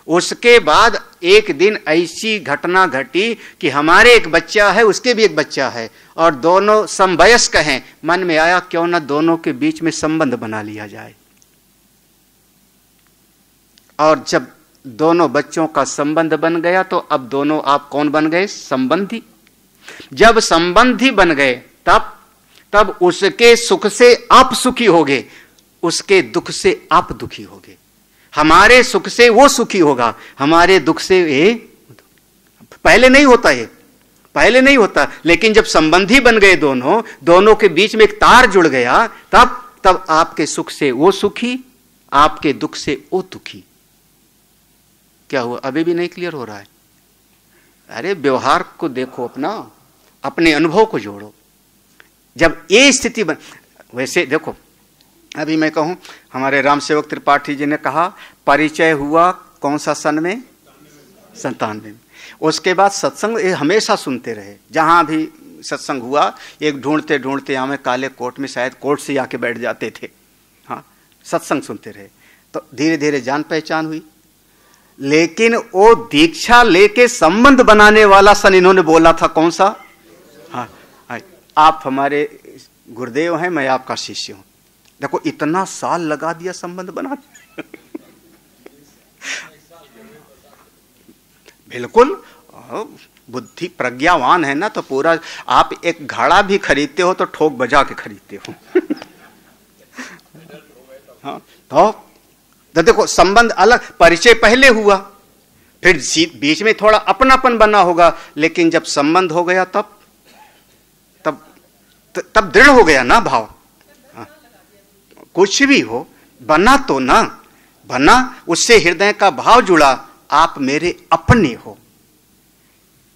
उसके बाद एक दिन ऐसी घटना घटी कि हमारे एक बच्चा है, उसके भी एक बच्चा है, और दोनों समवयस्क हैं। मन में आया क्यों ना दोनों के बीच में संबंध बना लिया जाए। और जब दोनों बच्चों का संबंध बन गया तो अब दोनों आप कौन बन गए? संबंधी। जब संबंधी बन गए तब उसके सुख से आप सुखी होगे, उसके दुख से आप दुखी होगे। हमारे सुख से वो सुखी होगा, हमारे दुख से ये। पहले नहीं होता है, पहले नहीं होता, लेकिन जब संबंधी बन गए दोनों के बीच में एक तार जुड़ गया, तब आपके सुख से वो सुखी, आपके दुख से वो दुखी। क्या हुआ? अभी भी नहीं क्लियर हो रहा है? अरे व्यवहार को देखो, अपने अनुभव को जोड़ो। जब ये स्थिति वैसे देखो, अभी मैं कहूं, हमारे राम सेवक त्रिपाठी जी ने कहा परिचय हुआ कौन सा सन में? 97 में। उसके बाद सत्संग हमेशा सुनते रहे, जहां भी सत्संग हुआ एक ढूंढते ढूंढते यहाँ में काले कोट में, शायद कोर्ट से आके बैठ जाते थे। हाँ, सत्संग सुनते रहे तो धीरे धीरे जान पहचान हुई। लेकिन वो दीक्षा लेके संबंध बनाने वाला सन इन्होंने बोला था कौन सा? हाँ, आप हमारे गुरुदेव हैं, मैं आपका शिष्य हूं। देखो इतना साल लगा दिया संबंध बनाने। बिल्कुल, बुद्धि प्रज्ञावान है ना, तो पूरा आप एक घड़ा भी खरीदते हो तो ठोक बजा के खरीदते हो। हाँ, तो देखो संबंध अलग, परिचय पहले हुआ, फिर बीच में थोड़ा अपनापन बना होगा, लेकिन जब संबंध हो गया तब दृढ़ हो गया ना भाव। हाँ, कुछ भी हो बना तो ना बना, उससे हृदय का भाव जुड़ा, आप मेरे अपने हो।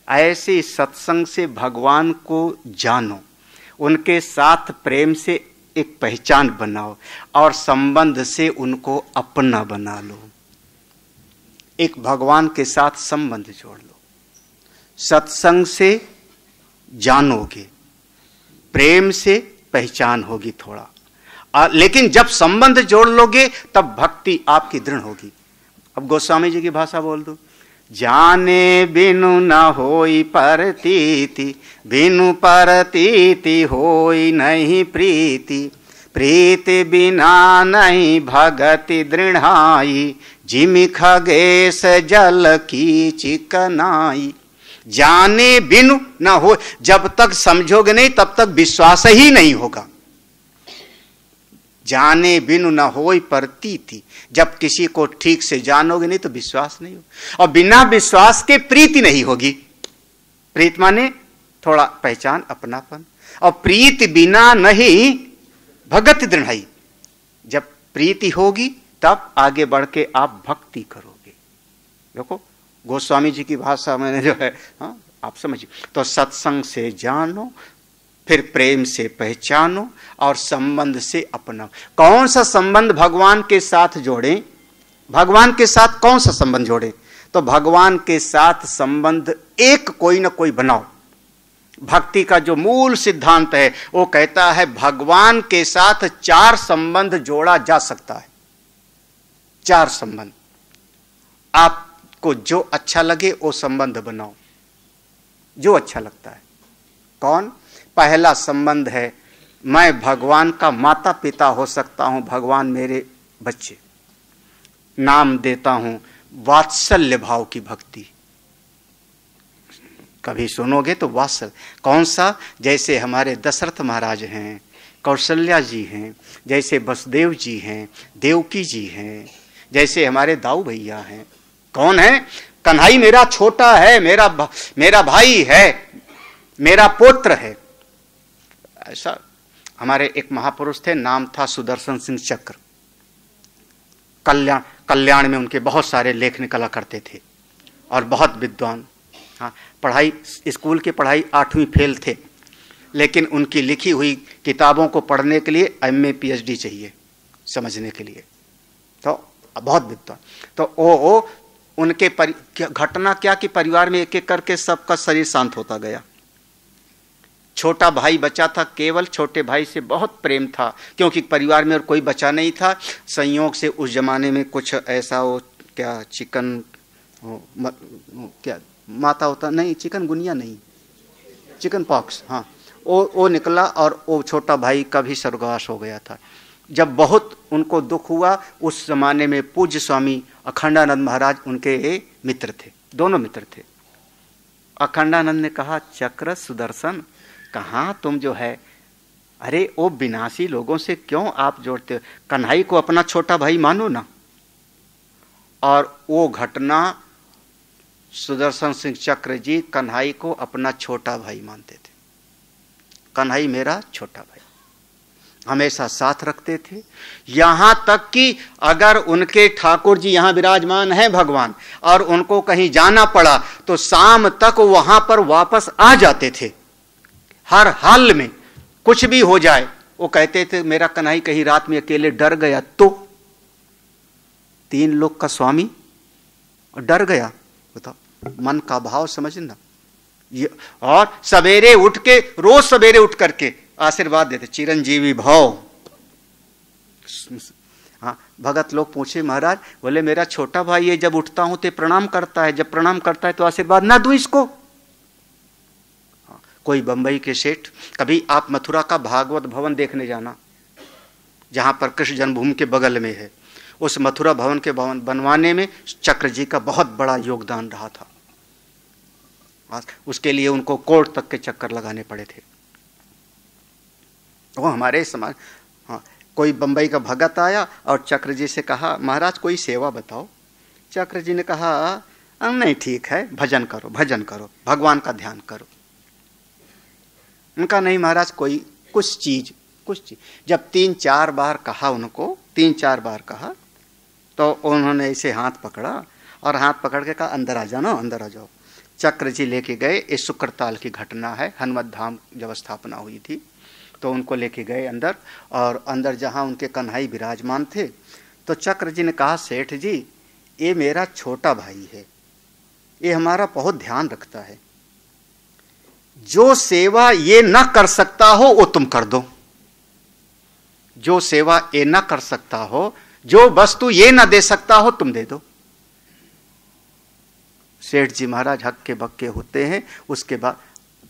ऐसे सत्संग से भगवान को जानो, उनके साथ प्रेम से एक पहचान बनाओ और संबंध से उनको अपना बना लो। एक भगवान के साथ संबंध जोड़ लो, सत्संग से जानोगे, प्रेम से पहचान होगी थोड़ा, लेकिन जब संबंध जोड़ लोगे तब भक्ति आपकी दृढ़ होगी। अब गोस्वामी जी की भाषा बोल दो, जाने बिनु न होई परतीति, बिनु परतीति होई नहीं प्रीति, प्रीति बिना नहीं भगति दृढ़ाई, जिमि खगेश जल की चिकनाई। जाने बिनु न हो, जब तक समझोगे नहीं तब तक विश्वास ही नहीं होगा। जाने बिनु न होई प्रतीति, जब किसी को ठीक से जानोगे नहीं तो विश्वास नहीं होगा, और बिना विश्वास के प्रीति नहीं होगी। प्रीत माने थोड़ा पहचान, अपनापन, और प्रीति बिना नहीं भगति दृढ़ाई। जब प्रीति होगी तब आगे बढ़ के आप भक्ति करोगे। देखो गोस्वामी जी की भाषा मैंने जो है, हाँ, आप समझिए। तो सत्संग से जानो, फिर प्रेम से पहचानो और संबंध से अपनाओ। कौन सा संबंध भगवान के साथ जोड़ें? भगवान के साथ कौन सा संबंध जोड़ें? तो भगवान के साथ संबंध एक कोई ना कोई बनाओ। भक्ति का जो मूल सिद्धांत है वो कहता है भगवान के साथ 4 संबंध जोड़ा जा सकता है। 4 संबंध, आपको जो अच्छा लगे वो संबंध बनाओ, जो अच्छा लगता है। कौन? पहला संबंध है, मैं भगवान का माता पिता हो सकता हूं, भगवान मेरे बच्चे। नाम देता हूं वात्सल्य भाव की भक्ति। कभी सुनोगे तो वात्सल्य। कौन सा? जैसे हमारे दशरथ महाराज हैं, कौशल्या जी हैं, जैसे वसुदेव जी हैं, देवकी जी हैं, जैसे हमारे दाऊ भैया हैं। कौन है? कन्हई मेरा छोटा है, मेरा भाई है, मेरा पुत्र है। ऐसा हमारे एक महापुरुष थे, नाम था सुदर्शन सिंह चक्र। कल्याण में उनके बहुत सारे लेख निकला करते थे और बहुत विद्वान। हाँ, पढ़ाई, स्कूल की पढ़ाई 8वीं फेल थे, लेकिन उनकी लिखी हुई किताबों को पढ़ने के लिए MA PhD चाहिए समझने के लिए। तो बहुत विद्वान। तो वो उनके घटना क्या कि परिवार में एक एक करके सबका शरीर शांत होता गया। छोटा भाई बचा था, केवल छोटे भाई से बहुत प्रेम था, क्योंकि परिवार में और कोई बचा नहीं था। संयोग से उस जमाने में कुछ ऐसा वो क्या चिकन क्या माता होता नहीं, चिकन गुनिया नहीं, चिकन पॉक्स, हाँ, वो निकला और वो छोटा भाई का भी स्वर्गवास हो गया था। जब बहुत उनको दुख हुआ, उस जमाने में पूज्य स्वामी अखंडानंद महाराज उनके मित्र थे, दोनों मित्र थे। अखंडानंद ने कहा, चक्र सुदर्शन, कहाँ तुम जो है, अरे वो विनाशी लोगों से क्यों आप जोड़ते हो? कन्हई को अपना छोटा भाई मानो ना। और वो घटना, सुदर्शन सिंह चक्र जी कन्हई को अपना छोटा भाई मानते थे। कन्हई मेरा छोटा भाई, हमेशा साथ रखते थे। यहां तक कि अगर उनके ठाकुर जी यहां विराजमान हैं भगवान, और उनको कहीं जाना पड़ा तो शाम तक वहां पर वापस आ जाते थे। हर हाल में कुछ भी हो जाए, वो कहते थे मेरा कन्हई कहीं रात में अकेले डर गया तो, 3 लोग का स्वामी और डर गया, बताओ, मन का भाव समझना। ये और सवेरे उठ के, रोज सवेरे उठ करके आशीर्वाद देते, चिरंजीवी भाव। हाँ, भगत लोग पूछे महाराज, बोले मेरा छोटा भाई है, जब उठता हूं तो प्रणाम करता है, जब प्रणाम करता है तो आशीर्वाद ना दूं इसको। कोई बंबई के सेठ, कभी आप मथुरा का भागवत भवन देखने जाना, जहां पर कृष्ण जन्मभूमि के बगल में है। उस मथुरा भवन के भवन बनवाने में चक्र जी का बहुत बड़ा योगदान रहा था। उसके लिए उनको कोर्ट तक के चक्कर लगाने पड़े थे। वो हमारे समाज, हाँ, कोई बंबई का भगत आया और चक्र जी से कहा, महाराज कोई सेवा बताओ। चक्र जी ने कहा, नहीं ठीक है, भजन करो, भजन करो, भगवान का ध्यान करो। उनका नहीं महाराज, कोई कुछ चीज। जब 3-4 बार कहा, उनको 3-4 बार कहा, तो उन्होंने इसे हाथ पकड़ा और हाथ पकड़ के कहा, अंदर आ जाओ, अंदर आ जाओ। चक्र जी लेके गए। इस शुक्रताल की घटना है, हनुमत धाम जब स्थापना हुई थी तो उनको लेके गए अंदर, और अंदर जहां उनके कन्हई विराजमान थे, तो चक्र जी ने कहा, सेठ जी ये मेरा छोटा भाई है, ये हमारा बहुत ध्यान रखता है, जो सेवा ये न कर सकता हो वो तुम कर दो, जो सेवा ये न कर सकता हो, जो वस्तु ये न दे सकता हो तुम दे दो। सेठ जी महाराज हक्के बक्के होते हैं। उसके बाद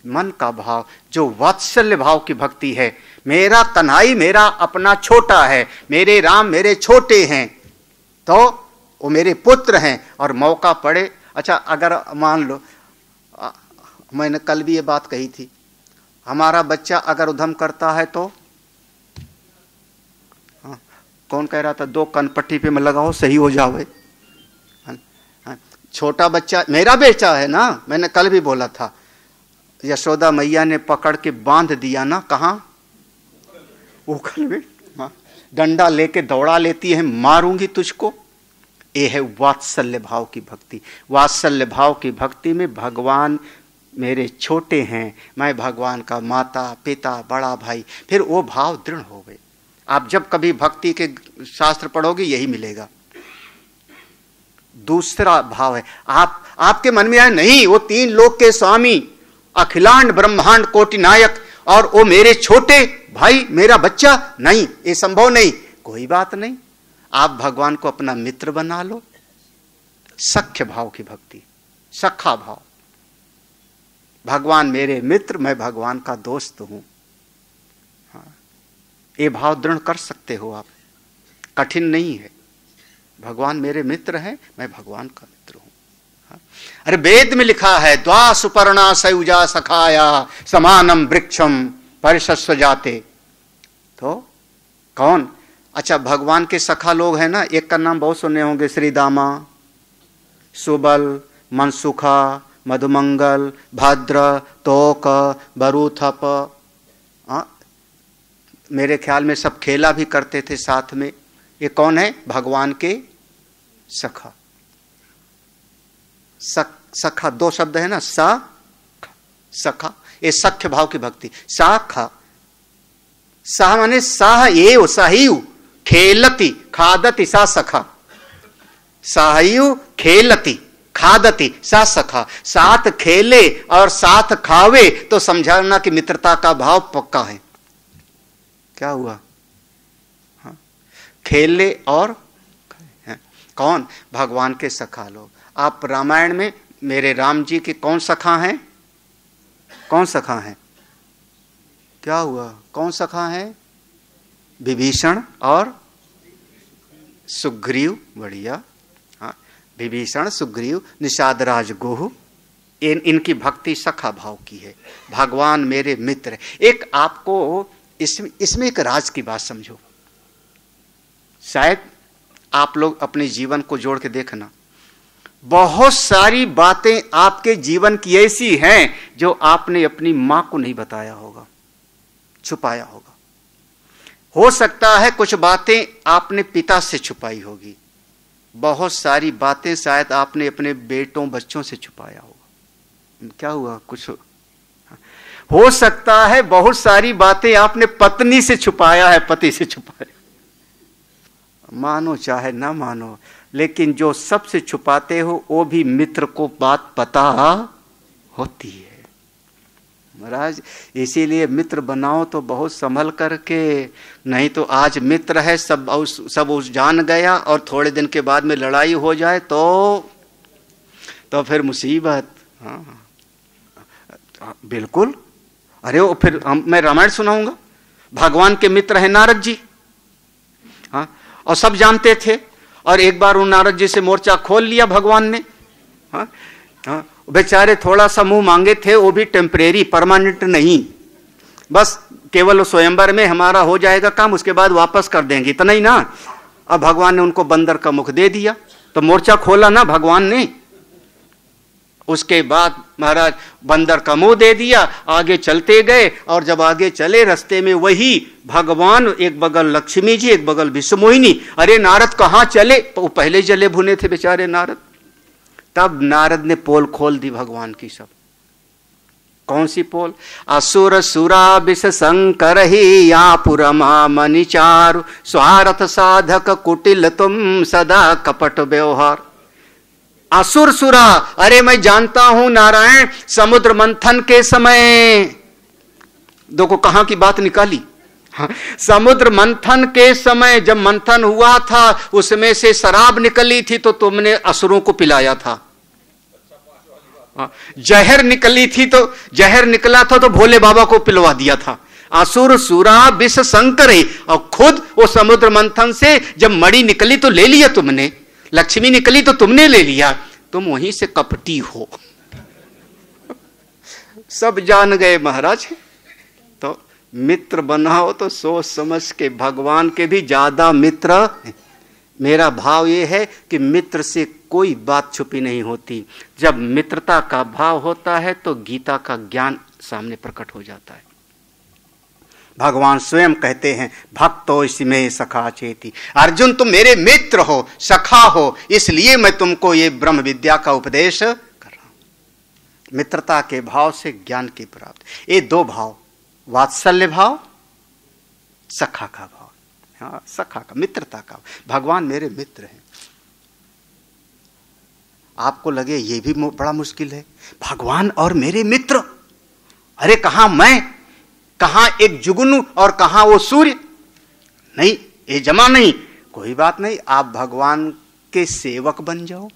मन का भाव, जो वात्सल्य भाव की भक्ति है, मेरा कन्हई मेरा अपना छोटा है, मेरे राम मेरे छोटे हैं, तो वो मेरे पुत्र हैं, और मौका पड़े। अच्छा, अगर मान लो, मैंने कल भी ये बात कही थी, हमारा बच्चा अगर उधम करता है तो, हाँ, कौन कह रहा था 2 कनपट्टी पे मैं लगाओ सही हो जावे। छोटा बच्चा मेरा बेटा है ना, मैंने कल भी बोला था, यशोदा मैया ने पकड़ के बांध दिया ना, कहाँ, उखल में, हाँ, डंडा लेके दौड़ा लेती है, मारूंगी तुझको। ये है वात्सल्य भाव की भक्ति। वात्सल्य भाव की भक्ति में भगवान मेरे छोटे हैं, मैं भगवान का माता पिता बड़ा भाई, फिर वो भाव दृढ़ हो गए। आप जब कभी भक्ति के शास्त्र पढ़ोगे यही मिलेगा। दूसरा भाव है, आपके मन में आए, नहीं वो 3 लोक के स्वामी, अखिलांड ब्रह्मांड कोटि नायक, और वो मेरे छोटे भाई, मेरा बच्चा, नहीं, ये संभव नहीं। कोई बात नहीं, आप भगवान को अपना मित्र बना लो। सख्य भाव की भक्ति, सखा भाव, भगवान मेरे मित्र, मैं भगवान का दोस्त हूं। हाँ, ये भाव दृढ़ कर सकते हो आप, कठिन नहीं है। भगवान मेरे मित्र हैं, मैं भगवान का मित्र हूं। हाँ? अरे वेद में लिखा है, द्वा सुपर्णा सयुजा सखाया समानम वृक्षम परिशस्व जाते। तो कौन? अच्छा, भगवान के सखा लोग हैं ना, एक का नाम बहुत सुने होंगे, श्रीदामा, सुबल, मनसुखा, मधुमंगल, भद्र, तोक, बरूथप। मेरे ख्याल में सब खेला भी करते थे साथ में। ये कौन है? भगवान के सखा। सखा 2 शब्द है ना, सा सखा, ये सख्य भाव की भक्ति। साखा, सा माने साह एव सहियु खेलती खादति सा सखा। सहियु खेलती खादति सा सखा, साथ खेले और साथ खावे तो समझाना कि मित्रता का भाव पक्का है। क्या हुआ? हाँ, खेले और है। कौन? भगवान के सखा लोग। आप रामायण में मेरे राम जी के कौन सखा हैं? कौन सखा हैं? क्या हुआ? कौन सखा है? विभीषण और सुग्रीव, बढ़िया। हाँ, विभीषण, सुग्रीव, निषाद राज गोहु, इनकी भक्ति सखा भाव की है। भगवान मेरे मित्र है। एक आपको इसमें एक राज की बात समझो, शायद आप लोग अपने जीवन को जोड़ के देखना, बहुत सारी बातें आपके जीवन की ऐसी हैं जो आपने अपनी मां को नहीं बताया होगा, छुपाया होगा। हो सकता है कुछ बातें आपने पिता से छुपाई होगी, बहुत सारी बातें शायद आपने अपने बेटों बच्चों से छुपाया होगा। क्या हुआ? कुछ हो सकता है बहुत सारी बातें आपने पत्नी से छुपाया है, पति से छुपाया। मानो चाहे ना मानो, लेकिन जो सबसे छुपाते हो वो भी मित्र को बात पता होती है महाराज। इसीलिए मित्र बनाओ तो बहुत संभल करके, नहीं तो आज मित्र है सब उस जान गया और थोड़े दिन के बाद में लड़ाई हो जाए तो फिर मुसीबत। हाँ बिल्कुल। अरे वो फिर मैं रामायण सुनाऊंगा। भगवान के मित्र हैं नारद जी, हाँ, और सब जानते थे। और एक बार उन नारद जी से मोर्चा खोल लिया भगवान ने। हाँ, हाँ, बेचारे थोड़ा सा मुंह मांगे थे, वो भी टेम्परेरी, परमानेंट नहीं, बस केवल स्वयंवर में हमारा हो जाएगा काम, उसके बाद वापस कर देंगे, इतना ही ना। अब भगवान ने उनको बंदर का मुख दे दिया, तो मोर्चा खोला ना भगवान ने। उसके बाद महाराज बंदर का मुंह दे दिया, आगे चलते गए। और जब आगे चले रास्ते में वही भगवान, एक बगल लक्ष्मी जी, एक बगल विश्वमोहिनी। अरे नारद कहाँ चले? वो पहले जले भुने थे बेचारे नारद। तब नारद ने पोल खोल दी भगवान की सब। कौन सी पोल? असुर सुरा विष शंकर ही या पुरमा मनिचारु, स्वार्थ साधक कुटिल तुम सदा कपट व्यवहार। असुर सुरा, अरे मैं जानता हूं नारायण, समुद्र मंथन के समय, देखो कहां की बात निकाली। हाँ, समुद्र मंथन के समय जब मंथन हुआ था, उसमें से शराब निकली थी तो तुमने असुरों को पिलाया था। हाँ, जहर निकली थी तो जहर निकला था तो भोले बाबा को पिलवा दिया था। असुर सुरा विष शंकर, और खुद वो समुद्र मंथन से जब मणि निकली तो ले लिया तुमने, लक्ष्मी निकली तो तुमने ले लिया, तुम वहीं से कपटी हो। सब जान गए महाराज। तो मित्र बनाओ तो सोच समझ के, भगवान के भी ज्यादा मित्र। मेरा भाव ये है कि मित्र से कोई बात छुपी नहीं होती। जब मित्रता का भाव होता है तो गीता का ज्ञान सामने प्रकट हो जाता है। भगवान स्वयं कहते हैं, भक्तो इसमें सखा चेती। अर्जुन तुम मेरे मित्र हो, सखा हो, इसलिए मैं तुमको ये ब्रह्म विद्या का उपदेश कर रहा हूं। मित्रता के भाव से ज्ञान की प्राप्ति। ये दो भाव, वात्सल्य भाव, सखा का भाव। हाँ, सखा का, मित्रता का। भगवान मेरे मित्र हैं। आपको लगे ये भी बड़ा मुश्किल है, भगवान और मेरे मित्र। अरे कहां मैं, कहां एक जुगनू और कहां वो सूर्य? नहीं, ये जमा नहीं। कोई बात नहीं, आप भगवान के सेवक बन जाओ।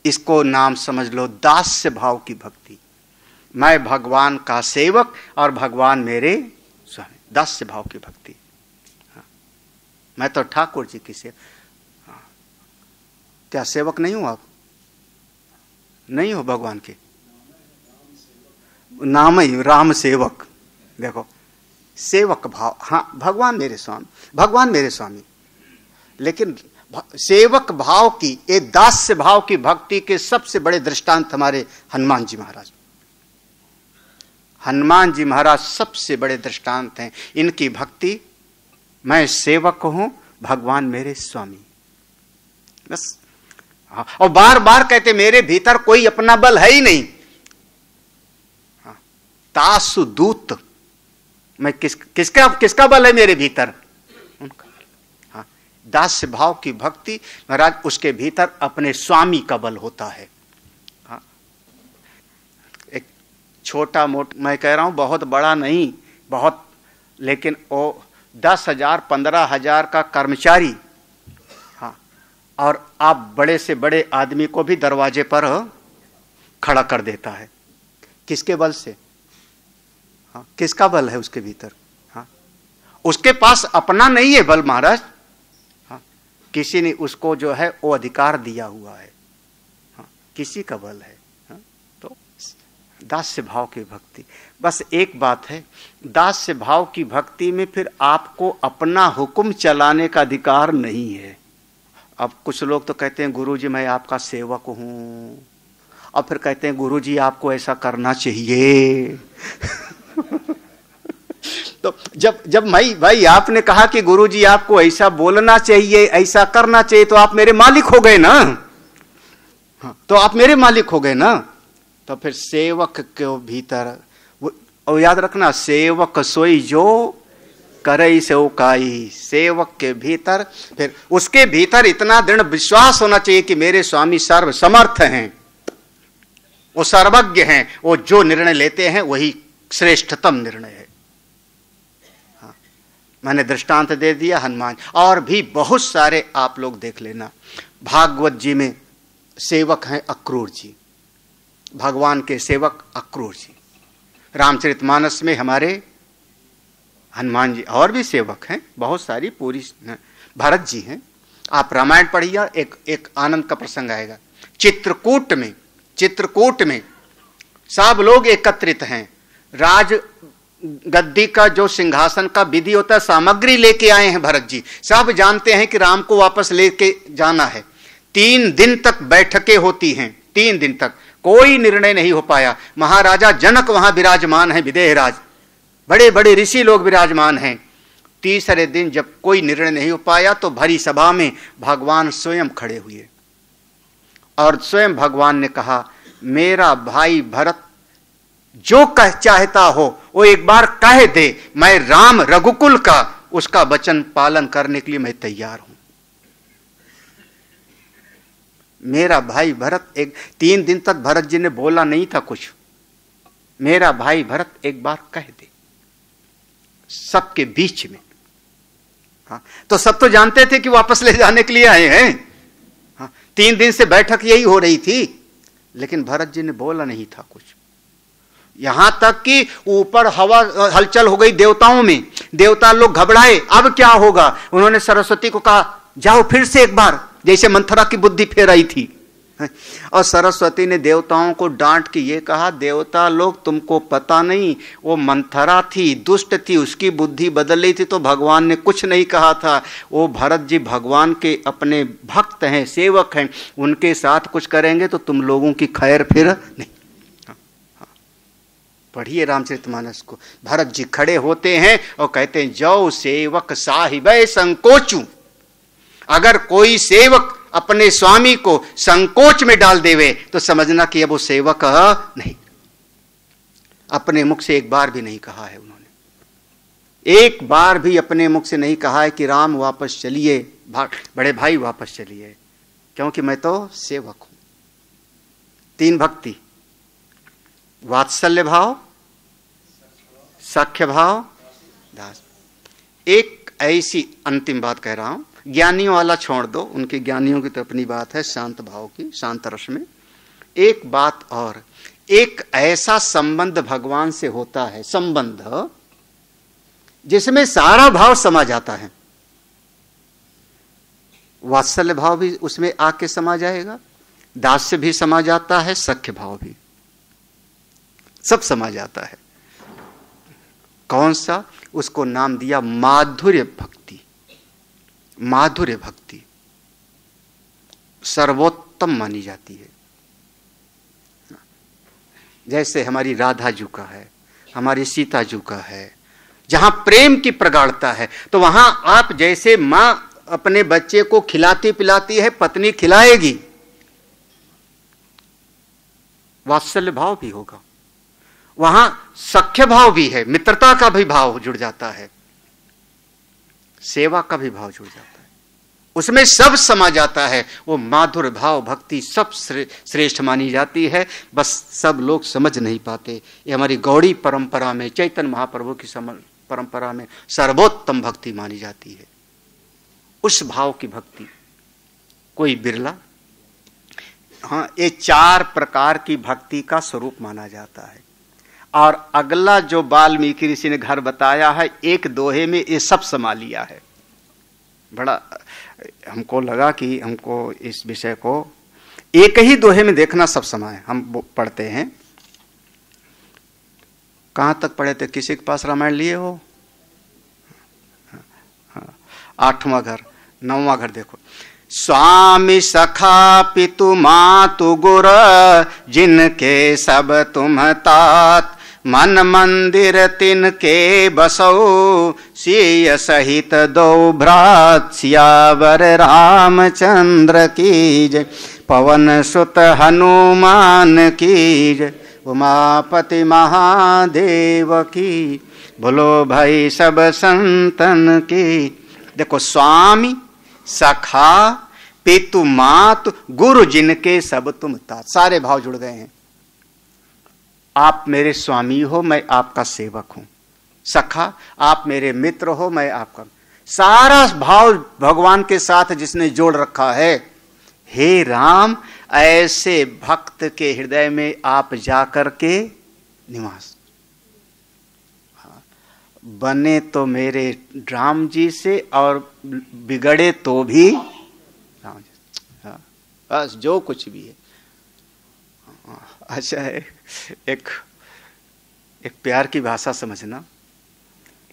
इसको नाम समझ लो दास्य भाव की भक्ति। मैं भगवान का सेवक और भगवान मेरे स्वामी, दास्य भाव की भक्ति। हाँ, मैं तो ठाकुर जी की सेवक। हाँ, क्या सेवक नहीं हूं आप? नहीं हो भगवान के? नाम ही राम सेवक। देखो सेवक भाव, हाँ भगवान मेरे स्वामी, भगवान मेरे स्वामी। लेकिन सेवक भाव की, ये दास्य भाव की भक्ति के सबसे बड़े दृष्टांत हमारे हनुमान जी महाराज। हनुमान जी महाराज सबसे बड़े दृष्टांत हैं। इनकी भक्ति, मैं सेवक हूं, भगवान मेरे स्वामी, बस। और बार बार कहते मेरे भीतर कोई अपना बल है ही नहीं। तासु दूत, मैं किसका बल है मेरे भीतर? उनका। हाँ, दास्य भाव की भक्ति महाराज, उसके भीतर अपने स्वामी का बल होता है। हाँ, एक छोटा मोटा, मैं कह रहा हूं बहुत बड़ा नहीं, बहुत, लेकिन वो 10,000 15,000 का कर्मचारी, हाँ, और आप बड़े से बड़े आदमी को भी दरवाजे पर खड़ा कर देता है। किसके बल से? हाँ, किसका बल है उसके भीतर? हाँ, उसके पास अपना नहीं है बल महाराज, हाँ, किसी ने उसको जो है वो अधिकार दिया हुआ है, हाँ, किसी का बल है, हाँ, तो दास्य भाव की भक्ति। बस एक बात है, दास्य भाव की भक्ति में फिर आपको अपना हुक्म चलाने का अधिकार नहीं है। अब कुछ लोग तो कहते हैं गुरुजी मैं आपका सेवक हूं, और फिर कहते हैं गुरुजी आपको ऐसा करना चाहिए। तो जब भाई आपने कहा कि गुरुजी आपको ऐसा बोलना चाहिए, ऐसा करना चाहिए, तो आप मेरे मालिक हो गए ना, हाँ, तो आप मेरे मालिक हो गए ना। तो फिर सेवक के भीतर और याद रखना, सेवक सोई जो करे सेवकाई, सेवक के भीतर फिर उसके भीतर इतना दृढ़ विश्वास होना चाहिए कि मेरे स्वामी सर्व समर्थ हैं, वो सर्वज्ञ हैं, वो जो निर्णय लेते हैं वही श्रेष्ठतम निर्णय है। हाँ, मैंने दृष्टांत दे दिया हनुमान, और भी बहुत सारे आप लोग देख लेना। भागवत जी में सेवक हैं अक्रूर जी, भगवान के सेवक अक्रूर जी। रामचरितमानस में हमारे हनुमान जी, और भी सेवक हैं बहुत सारी, पूरी भरत जी हैं। आप रामायण पढ़िए, एक आनंद का प्रसंग आएगा। चित्रकूट में सब लोग एकत्रित हैं, राज गद्दी का जो सिंहासन का विधि होता है सामग्री लेके आए हैं भरत जी। सब जानते हैं कि राम को वापस लेके जाना है। 3 दिन तक बैठकें होती हैं, 3 दिन तक कोई निर्णय नहीं हो पाया। महाराजा जनक वहां विराजमान है, विदेहराज, बड़े बड़े ऋषि लोग विराजमान हैं। तीसरे दिन जब कोई निर्णय नहीं हो पाया तो भरी सभा में भगवान स्वयं खड़े हुए और स्वयं भगवान ने कहा, मेरा भाई भरत जो कह चाहता हो वो एक बार कह दे, मैं राम रघुकुल का उसका वचन पालन करने के लिए मैं तैयार हूं। मेरा भाई भरत 3 दिन तक भरत जी ने बोला नहीं था कुछ। मेरा भाई भरत एक बार कह दे सबके बीच में। हाँ, तो सब तो जानते थे कि वापस ले जाने के लिए आए हैं। हाँ, 3 दिन से बैठक यही हो रही थी, लेकिन भरत जी ने बोला नहीं था कुछ। यहां तक कि ऊपर हवा हलचल हो गई देवताओं में, देवता लोग घबराए, अब क्या होगा। उन्होंने सरस्वती को कहा जाओ फिर से एक बार, जैसे मंथरा की बुद्धि फेर आई थी। और सरस्वती ने देवताओं को डांट के ये कहा, देवता लोग तुमको पता नहीं, वो मंथरा थी, दुष्ट थी, उसकी बुद्धि बदल रही थी, तो भगवान ने कुछ नहीं कहा था। वो भरत जी भगवान के अपने भक्त हैं, सेवक हैं, उनके साथ कुछ करेंगे तो तुम लोगों की खैर फिर नहीं। पढ़िए रामचरितमानस को। भरत जी खड़े होते हैं और कहते हैं, जाओ सेवक साहिबे संकोचू। अगर कोई सेवक अपने स्वामी को संकोच में डाल देवे तो समझना कि अब वो सेवक नहीं। अपने मुख से एक बार भी नहीं कहा है उन्होंने, एक बार भी अपने मुख से नहीं कहा है कि राम वापस चलिए, बड़े भाई वापस चलिए, क्योंकि मैं तो सेवक हूं। 3 भक्ति, वात्सल्य भाव, सख्य भाव, दास। एक ऐसी अंतिम बात कह रहा हूं, ज्ञानियों वाला छोड़ दो, उनके ज्ञानियों की तो अपनी बात है, शांत भाव की, शांत रस में। एक बात और, एक ऐसा संबंध भगवान से होता है, संबंध जिसमें सारा भाव समा जाता है। वात्सल्य भाव भी उसमें आके समा जाएगा, दास्य भी समा जाता है, सख्य भाव भी, सब समा जाता है। कौन सा? उसको नाम दिया माधुर्य भक्ति। माधुर्य भक्ति सर्वोत्तम मानी जाती है। जैसे हमारी राधा जी का है, हमारी सीता जी का है, जहां प्रेम की प्रगाढ़ता है, तो वहां आप जैसे मां अपने बच्चे को खिलाती पिलाती है, पत्नी खिलाएगी, वात्सल्य भाव भी होगा। वहां सख्य भाव भी है, मित्रता का भी भाव जुड़ जाता है, सेवा का भी भाव जुड़ जाता है, उसमें सब समा जाता है। वो माधुर भाव भक्ति सब श्रेष्ठ मानी जाती है, बस सब लोग समझ नहीं पाते। ये हमारी गौड़ी परंपरा में, चैतन्य महाप्रभु की परंपरा में सर्वोत्तम भक्ति मानी जाती है। उस भाव की भक्ति कोई बिरला। हाँ, ये 4 प्रकार की भक्ति का स्वरूप माना जाता है। और अगला जो वाल्मीकि ऋषि ने घर बताया है, एक दोहे में ये सब समा लिया है। बड़ा हमको लगा कि हमको इस विषय को एक ही दोहे में देखना सब समा है। हम पढ़ते हैं, कहां तक पढ़े थे? किसी के पास रामायण लिए हो? 8वां घर, 9वां घर देखो। स्वामी सखा पितु मातु गुर, जिनके सब तुम तात, मन मंदिर तिनके बसो, सिय सहित दो भ्रात, सियावर रामचंद्र की जय, पवन सुत हनुमान की जय, उमापति महादेव की, बोलो भाई सब संतन की। देखो, स्वामी सखा पितु मातु गुरु, जिनके सब तुम तात, सारे भाव जुड़ गए हैं। आप मेरे स्वामी हो, मैं आपका सेवक हूं। सखा, आप मेरे मित्र हो, मैं आपका, सारा भाव भगवान के साथ जिसने जोड़ रखा है। हे राम, ऐसे भक्त के हृदय में आप जाकर के निवास, बने तो मेरे राम जी से और बिगड़े तो भी राम जी। बस जो कुछ भी है। अच्छा है, एक प्यार की भाषा समझना।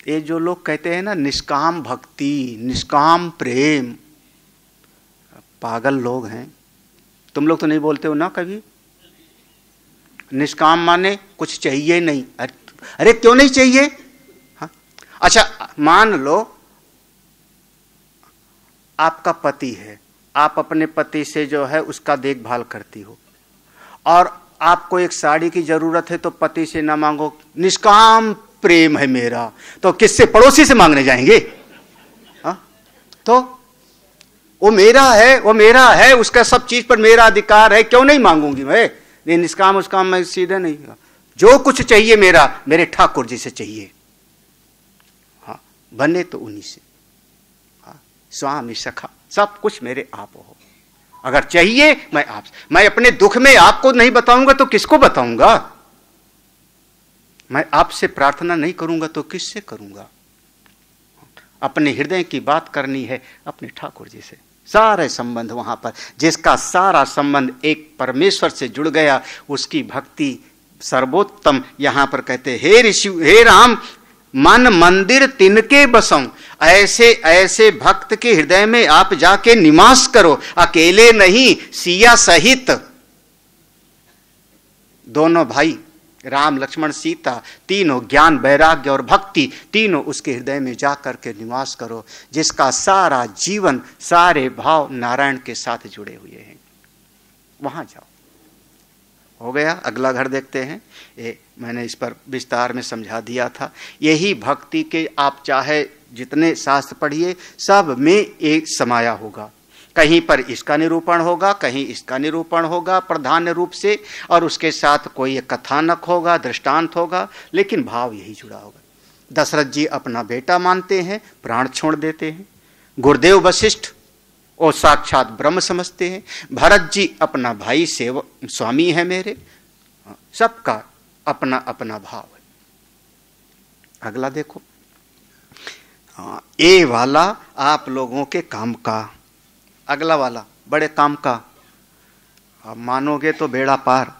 ये जो लोग कहते हैं ना निष्काम भक्ति, निष्काम प्रेम, पागल लोग हैं। तुम लोग तो नहीं बोलते हो ना कभी? निष्काम माने कुछ चाहिए नहीं। अरे क्यों नहीं चाहिए? हाँ? अच्छा, मान लो आपका पति है, आप अपने पति से जो है उसका देखभाल करती हो, और आपको एक साड़ी की जरूरत है तो पति से ना मांगो, निष्काम प्रेम है मेरा, तो किससे? पड़ोसी से मांगने जाएंगे? हाँ? तो वो मेरा है, उसका सब चीज पर मेरा अधिकार है, क्यों नहीं मांगूंगी मैं? नहीं, निष्काम उसकाम मैं सीधे नहीं। जो कुछ चाहिए मेरा, मेरे ठाकुर जी से चाहिए। हाँ, बने तो उन्हीं से। हाँ, स्वामी सखा, सब कुछ मेरे आप हो। अगर चाहिए मैं आप, मैं अपने दुख में आपको नहीं बताऊंगा तो किसको बताऊंगा? मैं आपसे प्रार्थना नहीं करूंगा तो किससे करूंगा? अपने हृदय की बात करनी है अपने ठाकुर जी से। सारे संबंध वहां पर, जिसका सारा संबंध एक परमेश्वर से जुड़ गया, उसकी भक्ति सर्वोत्तम। यहां पर कहते हे ऋषि, हे राम, मन मंदिर तिनके बसऊं, ऐसे ऐसे भक्त के हृदय में आप जाके निवास करो, अकेले नहीं, सिया सहित। दोनों भाई राम लक्ष्मण सीता, तीनों ज्ञान वैराग्य और भक्ति, तीनों उसके हृदय में जाकर के निवास करो, जिसका सारा जीवन, सारे भाव नारायण के साथ जुड़े हुए हैं। वहां जाओ। हो गया। अगला घर देखते हैं। ये मैंने इस पर विस्तार में समझा दिया था। यही भक्ति के आप चाहे जितने शास्त्र पढ़िए, सब में एक समाया होगा। कहीं पर इसका निरूपण होगा, कहीं इसका निरूपण होगा प्रधान रूप से, और उसके साथ कोई कथानक होगा, दृष्टांत होगा, लेकिन भाव यही जुड़ा होगा। दशरथ जी अपना बेटा मानते हैं, प्राण छोड़ देते हैं। गुरुदेव वशिष्ठ वो साक्षात ब्रह्म समझते हैं। भरत जी अपना भाई सेवक स्वामी है मेरे। सबका अपना अपना भाव है। अगला देखो, ये वाला आप लोगों के काम का, अगला वाला बड़े काम का, आप मानोगे तो बेड़ा पार।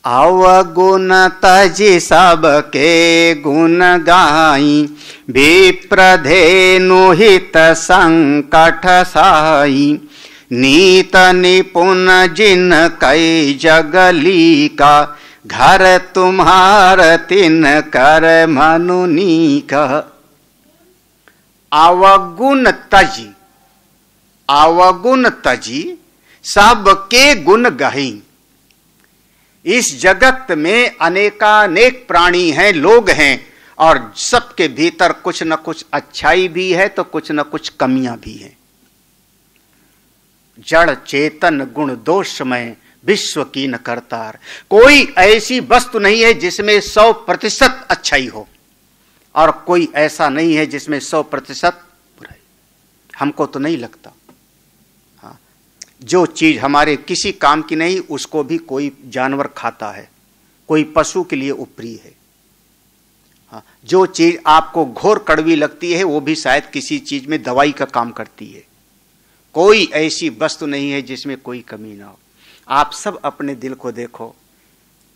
अवगुण तजी सबके गुण गाई, विप्रधेनु हित संकट साई, नीत निपुण जिन कई जगली का, घर तुम्हार तिन कर मनुनी का। अवगुण तजी, अवगुण तजी सबके गुण गही। इस जगत में अनेकानेक प्राणी हैं, लोग हैं, और सबके भीतर कुछ न कुछ अच्छाई भी है तो कुछ न कुछ कमियां भी हैं। जड़ चेतन गुण दोषमय विश्व की न करतार। कोई ऐसी वस्तु नहीं है जिसमें 100% अच्छाई हो, और कोई ऐसा नहीं है जिसमें 100% बुराई। हमको तो नहीं लगता। हाँ, जो चीज हमारे किसी काम की नहीं, उसको भी कोई जानवर खाता है, कोई पशु के लिए ऊपरी है। हाँ, जो चीज आपको घोर कड़वी लगती है वो भी शायद किसी चीज में दवाई का काम करती है। कोई ऐसी वस्तु नहीं है जिसमें कोई कमी ना हो। आप सब अपने दिल को देखो,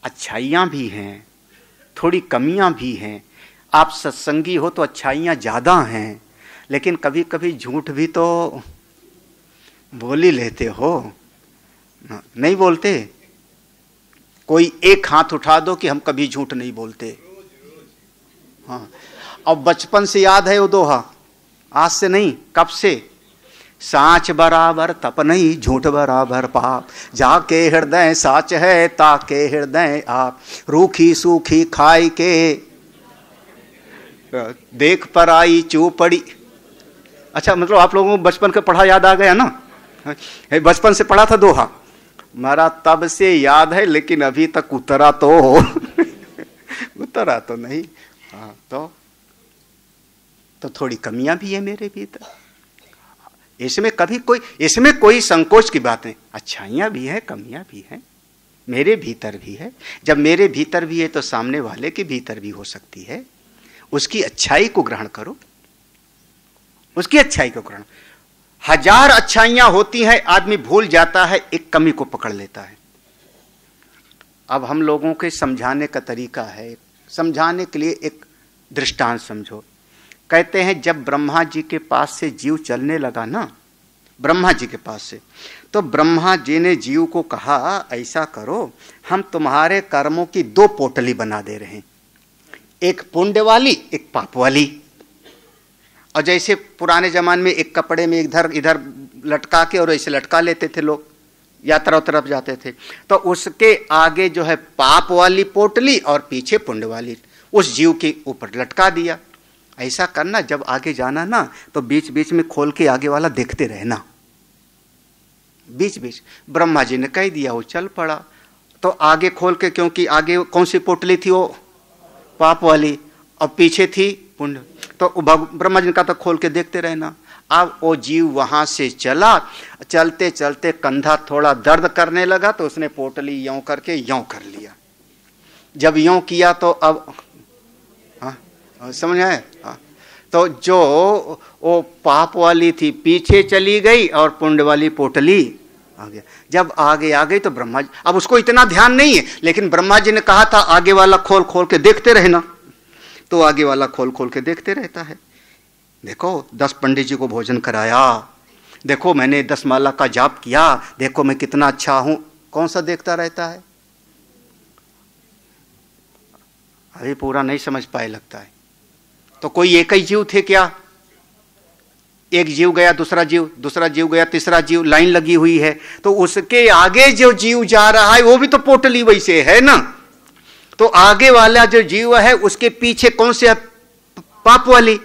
अच्छाइयां भी हैं, थोड़ी कमियां भी हैं। आप सत्संगी हो तो अच्छाइयां ज्यादा हैं, लेकिन कभी कभी झूठ भी तो बोल ही लेते हो, नहीं बोलते? कोई एक हाथ उठा दो कि हम कभी झूठ नहीं बोलते। हाँ, अब बचपन से याद है वो दोहा, आज से नहीं, कब से? साच बराबर तप नहीं, झूठ बराबर पाप, जाके हृदय साच है, ताके हृदय आप, रूखी सूखी खाई के देख पर आई चूपड़ी। अच्छा, मतलब आप लोगों को बचपन का पढ़ा याद आ गया ना? बचपन से पढ़ा था दोहा, मारा तब से याद है, लेकिन अभी तक उतरा तो उतरा तो नहीं। हाँ, तो थोड़ी कमियां भी है मेरे भीतर। इसमें कोई संकोच की बात नहीं। अच्छाइयां भी है, कमियां भी हैं, मेरे भीतर भी है। जब मेरे भीतर भी है तो सामने वाले के भीतर भी हो सकती है। उसकी अच्छाई को ग्रहण करो, उसकी अच्छाई को ग्रहण। हजार अच्छाइयां होती हैं, आदमी भूल जाता है, एक कमी को पकड़ लेता है। अब हम लोगों के समझाने का तरीका है, समझाने के लिए एक दृष्टांत समझो। कहते हैं जब ब्रह्मा जी के पास से जीव चलने लगा ना, ब्रह्मा जी के पास से, तो ब्रह्मा जी ने जीव को कहा ऐसा करो, हम तुम्हारे कर्मों की दो पोटली बना दे रहे हैं, एक पुण्य वाली, एक पाप वाली। और जैसे पुराने जमाने में एक कपड़े में इधर इधर लटका के और ऐसे लटका लेते थे लोग, यात्रा तरफ जाते थे, तो उसके आगे जो है पाप वाली पोटली और पीछे पुण्य वाली उस जीव के ऊपर लटका दिया। ऐसा करना, जब आगे जाना ना तो बीच बीच में खोल के आगे वाला देखते रहना, बीच बीच। ब्रह्मा जी ने कह दिया, वो चल पड़ा। तो आगे खोल के, क्योंकि आगे कौन सी पोटली थी? वो पाप वाली, और पीछे थी पुण्य। तो ब्रह्मा जी ने कहा था खोल के देखते रहना। अब वो जीव वहां से चला, चलते चलते कंधा थोड़ा दर्द करने लगा तो उसने पोटली यों करके यों कर लिया। जब यों किया तो अब समझ आए? तो जो वो पाप वाली थी पीछे चली गई और पुण्य वाली पोटली आ गया। जब आगे आ गई तो ब्रह्मा जी, अब उसको इतना ध्यान नहीं है, लेकिन ब्रह्मा जी ने कहा था आगे वाला खोल खोल के देखते रहना, तो आगे वाला खोल खोल के देखते रहता है। देखो 10 पंडित जी को भोजन कराया, देखो मैंने 10 माला का जाप किया, देखो मैं कितना अच्छा हूं। कौन सा देखता रहता है? अभी पूरा नहीं समझ पाए लगता है। तो कोई एक ही जीव थे क्या? एक जीव गया, दूसरा जीव गया, तीसरा जीव, लाइन लगी हुई है। तो उसके आगे जो जीव जा रहा है वो भी तो पोटली वैसे है ना। तो आगे वाला जो जीव है उसके पीछे कौन से है? पाप वाली।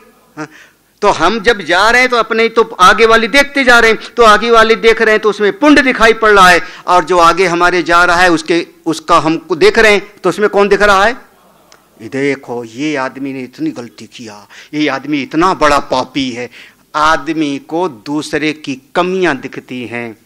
तो हम जब जा रहे हैं तो अपने तो आगे वाली देखते जा रहे हैं, तो आगे वाली देख रहे हैं तो उसमें पुण्य दिखाई पड़ रहा है, और जो आगे हमारे जा रहा है उसका हमको देख रहे हैं तो उसमें कौन दिख रहा है? देखो ये आदमी ने इतनी गलती किया, ये आदमी इतना बड़ा पापी है। आदमी को दूसरे की कमियां दिखती हैं।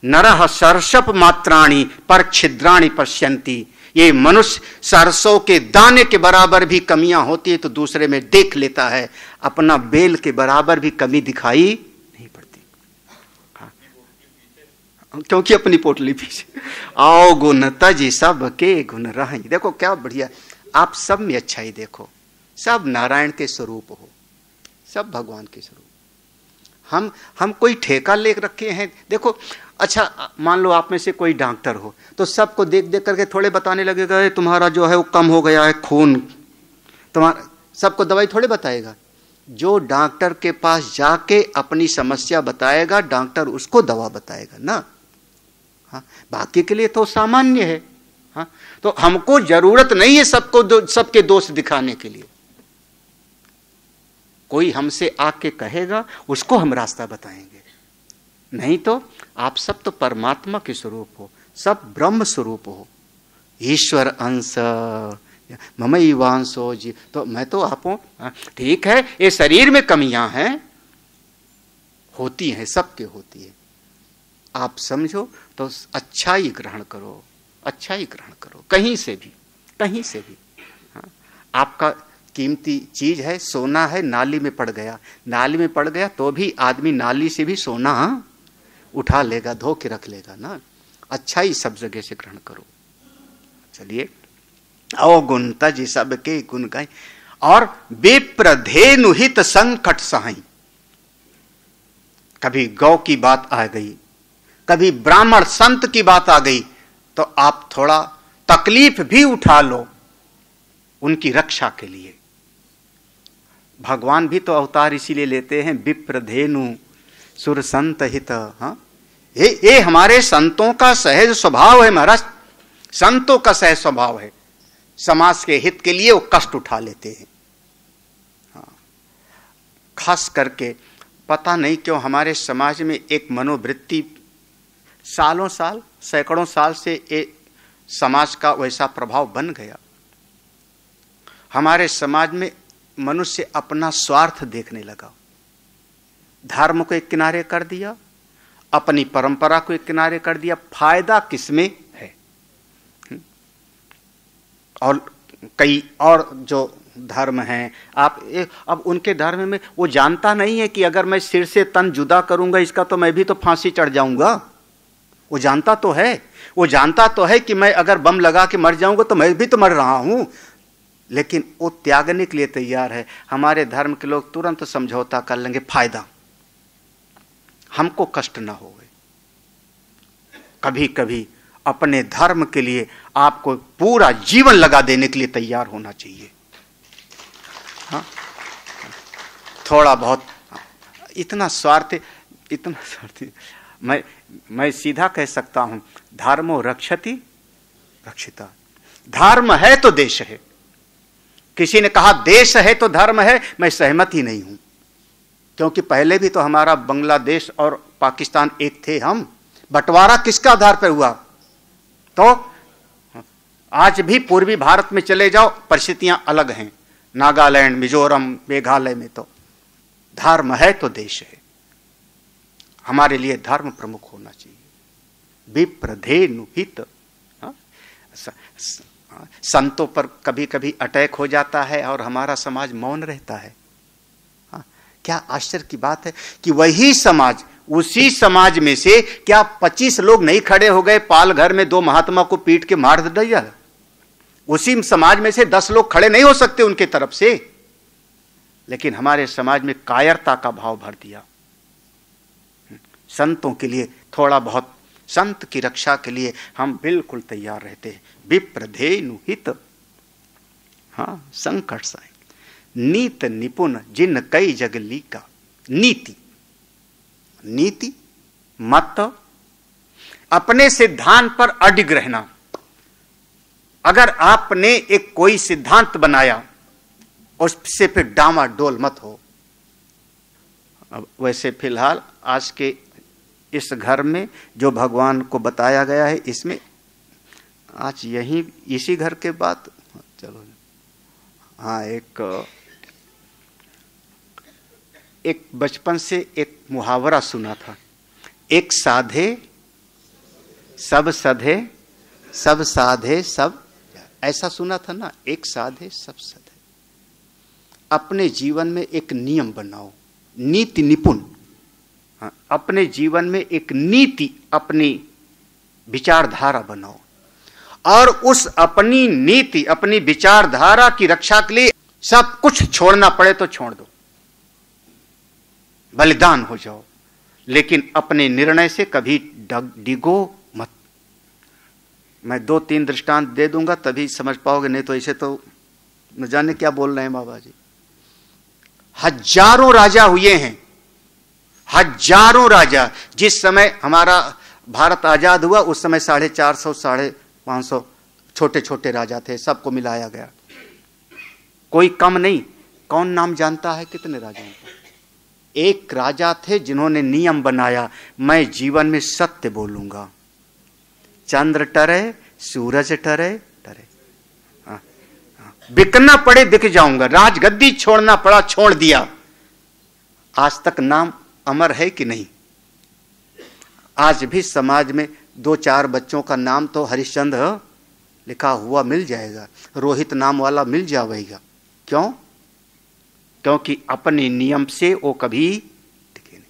नरः सरसप मात्राणी पर छिद्राणी पश्यन्ति। ये मनुष्य सरसों के दाने के बराबर भी कमियां होती है तो दूसरे में देख लेता है, अपना बेल के बराबर भी कमी दिखाई नहीं पड़ती। क्योंकि अपनी पोटली पीछे। आओ गुण तज सब के गुण रही। देखो क्या बढ़िया, आप सब में अच्छाई देखो, सब नारायण के स्वरूप हो, सब भगवान के स्वरूप। हम कोई ठेका ले रखे हैं? देखो अच्छा, मान लो आप में से कोई डॉक्टर हो तो सबको देख देख करके थोड़े बताने लगेगा तुम्हारा जो है वो कम हो गया है खून, तुम्हारा सबको दवाई थोड़े बताएगा। जो डॉक्टर के पास जाके अपनी समस्या बताएगा, डॉक्टर उसको दवा बताएगा ना। हाँ, बाकी के लिए तो सामान्य है। हाँ, तो हमको जरूरत नहीं है सबके दोष दिखाने के लिए। कोई हमसे आके कहेगा उसको हम रास्ता बताएंगे, नहीं तो आप सब तो परमात्मा के स्वरूप हो, सब ब्रह्म स्वरूप हो, ईश्वर अंश ममैवांशो जी। तो मैं तो आप हूं। ठीक है, ये शरीर में कमियां हैं, होती हैं, सबके होती है। आप समझो तो अच्छाई ग्रहण करो, अच्छा ही ग्रहण करो, कहीं से भी, कहीं से भी। हाँ, आपका कीमती चीज है, सोना है, नाली में पड़ गया, नाली में पड़ गया तो भी आदमी नाली से भी सोना उठा लेगा, धो के रख लेगा ना। अच्छा ही सब जगह से ग्रहण करो। चलिए, अवगुण तज सबके गुण गाय, और विप्रधेनु हित संकट सहाई। कभी गौ की बात आ गई, कभी ब्राह्मण संत की बात आ गई, तो आप थोड़ा तकलीफ भी उठा लो उनकी रक्षा के लिए। भगवान भी तो अवतार इसीलिए लेते हैं, विप्रधेनु सुर संत हित। हाँ, ये हमारे संतों का सहज स्वभाव है महाराज, संतों का सहज स्वभाव है। समाज के हित के लिए वो कष्ट उठा लेते हैं। हाँ, खास करके पता नहीं क्यों हमारे समाज में एक मनोवृत्ति सालों साल, सैकड़ों साल से एक समाज का वैसा प्रभाव बन गया। हमारे समाज में मनुष्य अपना स्वार्थ देखने लगा, धर्म को एक किनारे कर दिया, अपनी परंपरा को एक किनारे कर दिया। फायदा किसमें है? और कई और जो धर्म हैं, आप अब उनके धर्म में वो जानता नहीं है कि अगर मैं सिर से तन जुदा करूंगा इसका तो मैं भी तो फांसी चढ़ जाऊंगा। वो जानता तो है, वो जानता तो है कि मैं अगर बम लगा के मर जाऊंगा तो मैं भी तो मर रहा हूं, लेकिन वो त्यागने के लिए तैयार है। हमारे धर्म के लोग तुरंत समझौता कर लेंगे, फायदा, हमको कष्ट ना हो। कभी कभी अपने धर्म के लिए आपको पूरा जीवन लगा देने के लिए तैयार होना चाहिए। हाँ? थोड़ा बहुत इतना स्वार्थी मैं सीधा कह सकता हूं, धर्मो रक्षति रक्षिता। धर्म है तो देश है। किसी ने कहा देश है तो धर्म है, मैं सहमत ही नहीं हूं, क्योंकि पहले भी तो हमारा बांग्लादेश और पाकिस्तान एक थे। हम बंटवारा किसका आधार पर हुआ? तो आज भी पूर्वी भारत में चले जाओ, परिस्थितियां अलग हैं। नागालैंड, मिजोरम, मेघालय में तो धर्म है तो देश है। हमारे लिए धर्म प्रमुख होना चाहिए। विप्रधेनु हित। संतों पर कभी कभी अटैक हो जाता है और हमारा समाज मौन रहता है। क्या आश्चर्य की बात है कि वही समाज, उसी समाज में से क्या 25 लोग नहीं खड़े हो गए पाल घर में 2 महात्मा को पीट के मार दिया? उसी समाज में से 10 लोग खड़े नहीं हो सकते उनके तरफ से, लेकिन हमारे समाज में कायरता का भाव भर दिया। संतों के लिए थोड़ा बहुत, संत की रक्षा के लिए हम बिल्कुल तैयार रहते हैं। विप्रधेनु हित, हाँ, संकट साई नीत निपुण जिन कई जग लीका। नीति, नीति मत, अपने सिद्धांत पर अडिग रहना। अगर आपने एक कोई सिद्धांत बनाया उससे फिर डामाडोल मत हो। अब वैसे फिलहाल आज के इस घर में जो भगवान को बताया गया है, इसमें आज यही इसी घर के बाद, चलो हाँ, एक बचपन से एक मुहावरा सुना था, एक साधे सब सधे, सब साधे सब, ऐसा सुना था ना, एक साधे सब सधे। अपने जीवन में एक नियम बनाओ, नीति निपुण। हाँ, अपने जीवन में एक नीति, अपनी विचारधारा बनाओ, और उस अपनी नीति, अपनी विचारधारा की रक्षा के लिए सब कुछ छोड़ना पड़े तो छोड़ दो, बलिदान हो जाओ, लेकिन अपने निर्णय से कभी डिगो मत। मैं 2-3 दृष्टांत दे दूंगा तभी समझ पाओगे, नहीं तो ऐसे तो न जाने क्या बोल रहे हैं बाबा जी। हजारों राजा हुए हैं, हजारों राजा। जिस समय हमारा भारत आजाद हुआ उस समय 450, 550 छोटे छोटे राजा थे, सबको मिलाया गया, कोई कम नहीं। कौन नाम जानता है कितने राजाओं का? एक राजा थे जिन्होंने नियम बनाया, मैं जीवन में सत्य बोलूंगा, चंद्र टरे सूरज टरे टरे, बिकना पड़े बिक जाऊंगा, राजगद्दी छोड़ना पड़ा छोड़ दिया। आज तक नाम अमर है कि नहीं? आज भी समाज में 2-4 बच्चों का नाम तो हरिश्चंद्र लिखा हुआ मिल जाएगा, रोहित नाम वाला मिल जाएगा। क्यों? क्योंकि अपने नियम से वो कभी टिके नहीं।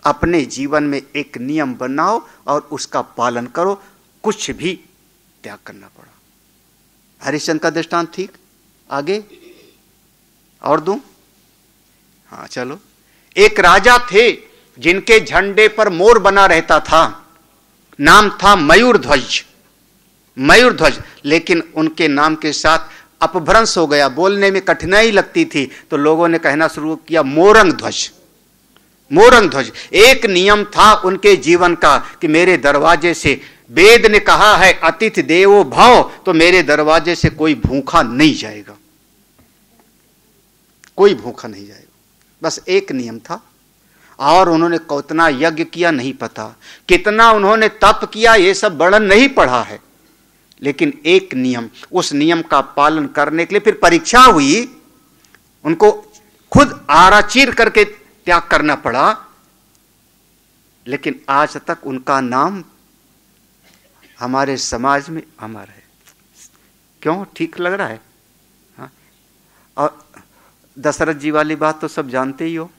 अपने जीवन में एक नियम बनाओ और उसका पालन करो, कुछ भी त्याग करना पड़ा। हरिश्चंद्र का दृष्टांत ठीक। आगे और दूं? हाँ चलो। एक राजा थे जिनके झंडे पर मोर बना रहता था, नाम था मयूरध्वज। मयूरध्वज, लेकिन उनके नाम के साथ अपभ्रंश हो गया, बोलने में कठिनाई लगती थी, तो लोगों ने कहना शुरू किया मोरंग ध्वज। मोरंग ध्वज। एक नियम था उनके जीवन का कि मेरे दरवाजे से, वेद ने कहा है अतिथि देवो भव, तो मेरे दरवाजे से कोई भूखा नहीं जाएगा, कोई भूखा नहीं जाएगा। बस एक नियम था। और उन्होंने कितना यज्ञ किया नहीं पता, कितना उन्होंने तप किया ये सब वर्णन नहीं पढ़ा है, लेकिन एक नियम, उस नियम का पालन करने के लिए फिर परीक्षा हुई, उनको खुद आराचीर करके त्याग करना पड़ा, लेकिन आज तक उनका नाम हमारे समाज में अमर है। क्यों? ठीक लग रहा है? हाँ? और दशरथ जी वाली बात तो सब जानते ही हो,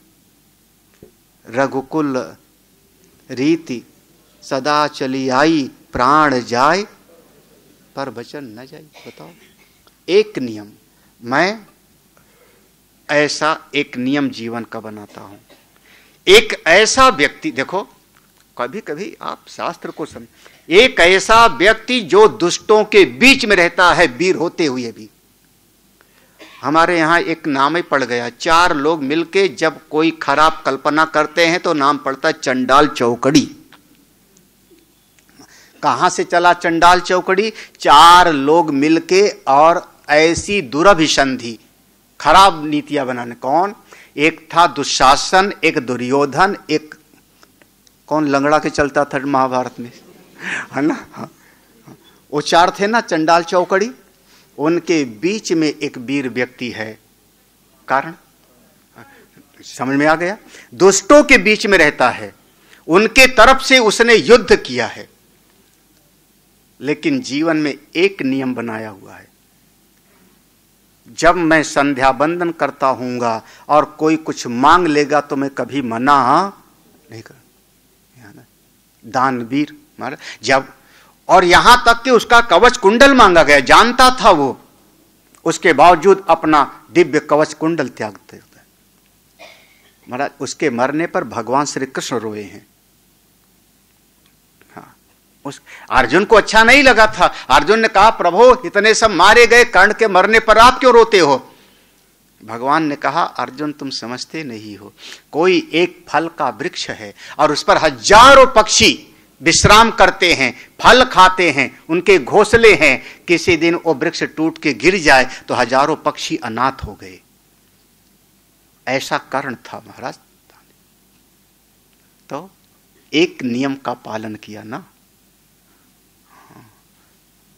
रघुकुल रीति सदा चली आई, प्राण जाए पर वचन न जाए। बताओ, एक नियम, मैं ऐसा एक नियम जीवन का बनाता हूं। एक ऐसा व्यक्ति, देखो कभी कभी आप शास्त्र को समझ, एक ऐसा व्यक्ति जो दुष्टों के बीच में रहता है वीर होते हुए भी। हमारे यहां एक नाम ही पड़ गया, 4 लोग मिलके जब कोई खराब कल्पना करते हैं तो नाम पड़ता है चंडाल चौकड़ी। कहां से चला चंडाल चौकड़ी? 4 लोग मिलके और ऐसी दुरभिसंधि, खराब नीतियां बनाने। कौन? एक था दुशासन, एक दुर्योधन, एक कौन लंगड़ा के चलता था महाभारत में, है ना? वो 4 थे ना चंडाल चौकड़ी। उनके बीच में एक वीर व्यक्ति है। कारण समझ में आ गया? दुष्टों के बीच में रहता है, उनके तरफ से उसने युद्ध किया है, लेकिन जीवन में एक नियम बनाया हुआ है, जब मैं संध्या बंदन करता हूंगा और कोई कुछ मांग लेगा तो मैं कभी मना नहीं कर। दानवीर मारा जब, और यहां तक कि उसका कवच कुंडल मांगा गया, जानता था वो, उसके बावजूद अपना दिव्य कवच कुंडल त्याग देता है। महाराज उसके मरने पर भगवान श्री कृष्ण रोए हैं। हाँ, उस अर्जुन को अच्छा नहीं लगा था। अर्जुन ने कहा प्रभु इतने सब मारे गए, कर्ण के मरने पर आप क्यों रोते हो? भगवान ने कहा अर्जुन तुम समझते नहीं हो, कोई एक फल का वृक्ष है और उस पर हजारों पक्षी विश्राम करते हैं, फल खाते हैं, उनके घोंसले हैं। किसी दिन वो वृक्ष टूट के गिर जाए तो हजारों पक्षी अनाथ हो गए। ऐसा कर्ण था महाराज। तो एक नियम का पालन किया ना।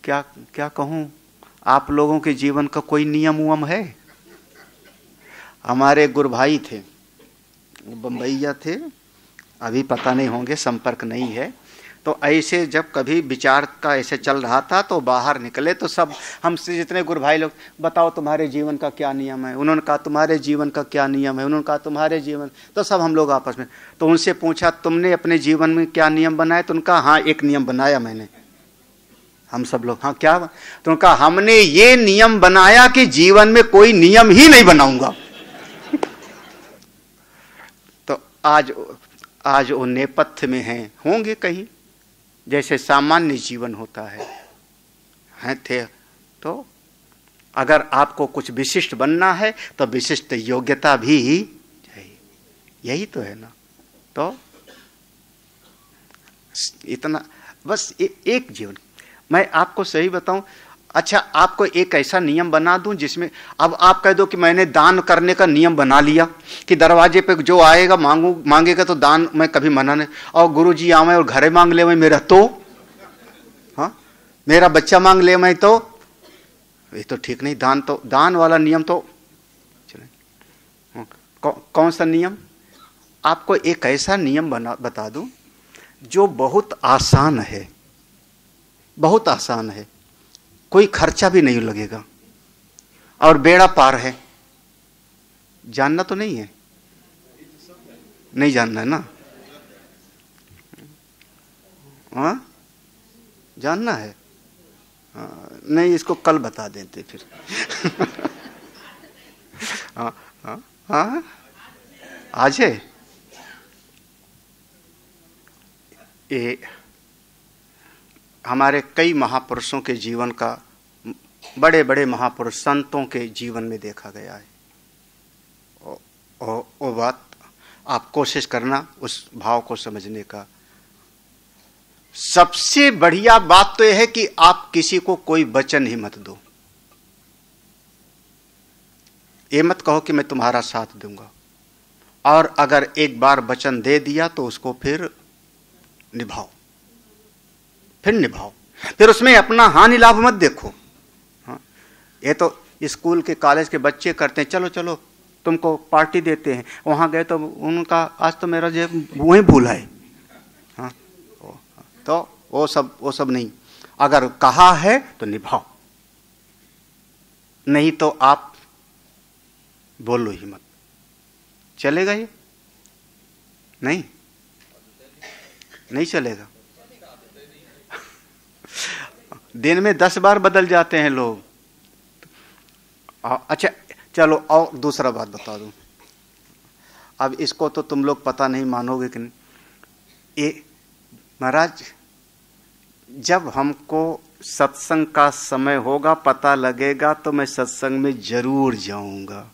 क्या क्या कहूं, आप लोगों के जीवन का कोई नियम उयम है? हमारे गुरु भाई थे, बम्बईया थे, अभी पता नहीं होंगे, संपर्क नहीं है। तो ऐसे जब कभी विचार का ऐसे चल रहा था तो बाहर निकले तो सब हमसे जितने गुरु भाई लोग, बताओ तुम्हारे जीवन का क्या नियम है? उन्होंने कहा तुम्हारे जीवन का क्या नियम है? उन्होंने कहा तुम्हारे जीवन। तो सब हम लोग आपस में, तो उनसे पूछा तुमने अपने जीवन में क्या नियम बनाए? तो उनका हाँ एक नियम बनाया मैंने। हम सब लोग हाँ क्या? तो उनका हमने ये नियम बनाया कि जीवन में कोई नियम ही नहीं बनाऊंगा। तो आज वो नेपथ्य में हैं, होंगे कहीं, जैसे सामान्य जीवन होता है, हैं थे। तो अगर आपको कुछ विशिष्ट बनना है तो विशिष्ट योग्यता भी चाहिए, यही तो है ना। तो इतना बस एक जीवन। मैं आपको सही बताऊं, अच्छा आपको एक ऐसा नियम बना दूं जिसमें अब आप कह दो कि मैंने दान करने का नियम बना लिया कि दरवाजे पे जो आएगा मांगेगा तो दान मैं कभी मना नहीं, और गुरुजी आवे और घरे मांग ले मेरा तो, हाँ मेरा बच्चा मांग ले मैं तो, ये तो ठीक नहीं। दान वाला नियम तो चले। कौन सा नियम? आपको एक ऐसा नियम बता दूं जो बहुत आसान है, बहुत आसान है, कोई खर्चा भी नहीं लगेगा और बेड़ा पार है। जानना तो नहीं है? नहीं जानना है ना? हाँ, जानना है? हाँ, नहीं, इसको कल बता देते फिर। हाँ हाँ हाँ, आज है ये। हमारे कई महापुरुषों के जीवन का, बड़े बड़े महापुरुष संतों के जीवन में देखा गया है। वो बात आप कोशिश करना उस भाव को समझने का। सबसे बढ़िया बात तो यह है कि आप किसी को कोई वचन ही मत दो। ये मत कहो कि मैं तुम्हारा साथ दूंगा, और अगर एक बार वचन दे दिया तो उसको फिर निभाओ, फिर उसमें अपना हानि लाभ मत देखो। हाँ, ये तो स्कूल के कॉलेज के बच्चे करते हैं, चलो चलो तुमको पार्टी देते हैं, वहां गए तो उनका आज तो मेरा जेब वहीं भूला है। हाँ, तो वो सब नहीं। अगर कहा है तो निभाओ, नहीं तो आप बोलो ही मत। चलेगा ये? नहीं चलेगा। दिन में 10 बार बदल जाते हैं लोग। अच्छा चलो, और दूसरा बात बता दूं। अब इसको तो तुम लोग पता नहीं मानोगे कि नहीं। ये महाराज, जब हमको सत्संग का समय होगा, पता लगेगा, तो मैं सत्संग में जरूर जाऊंगा।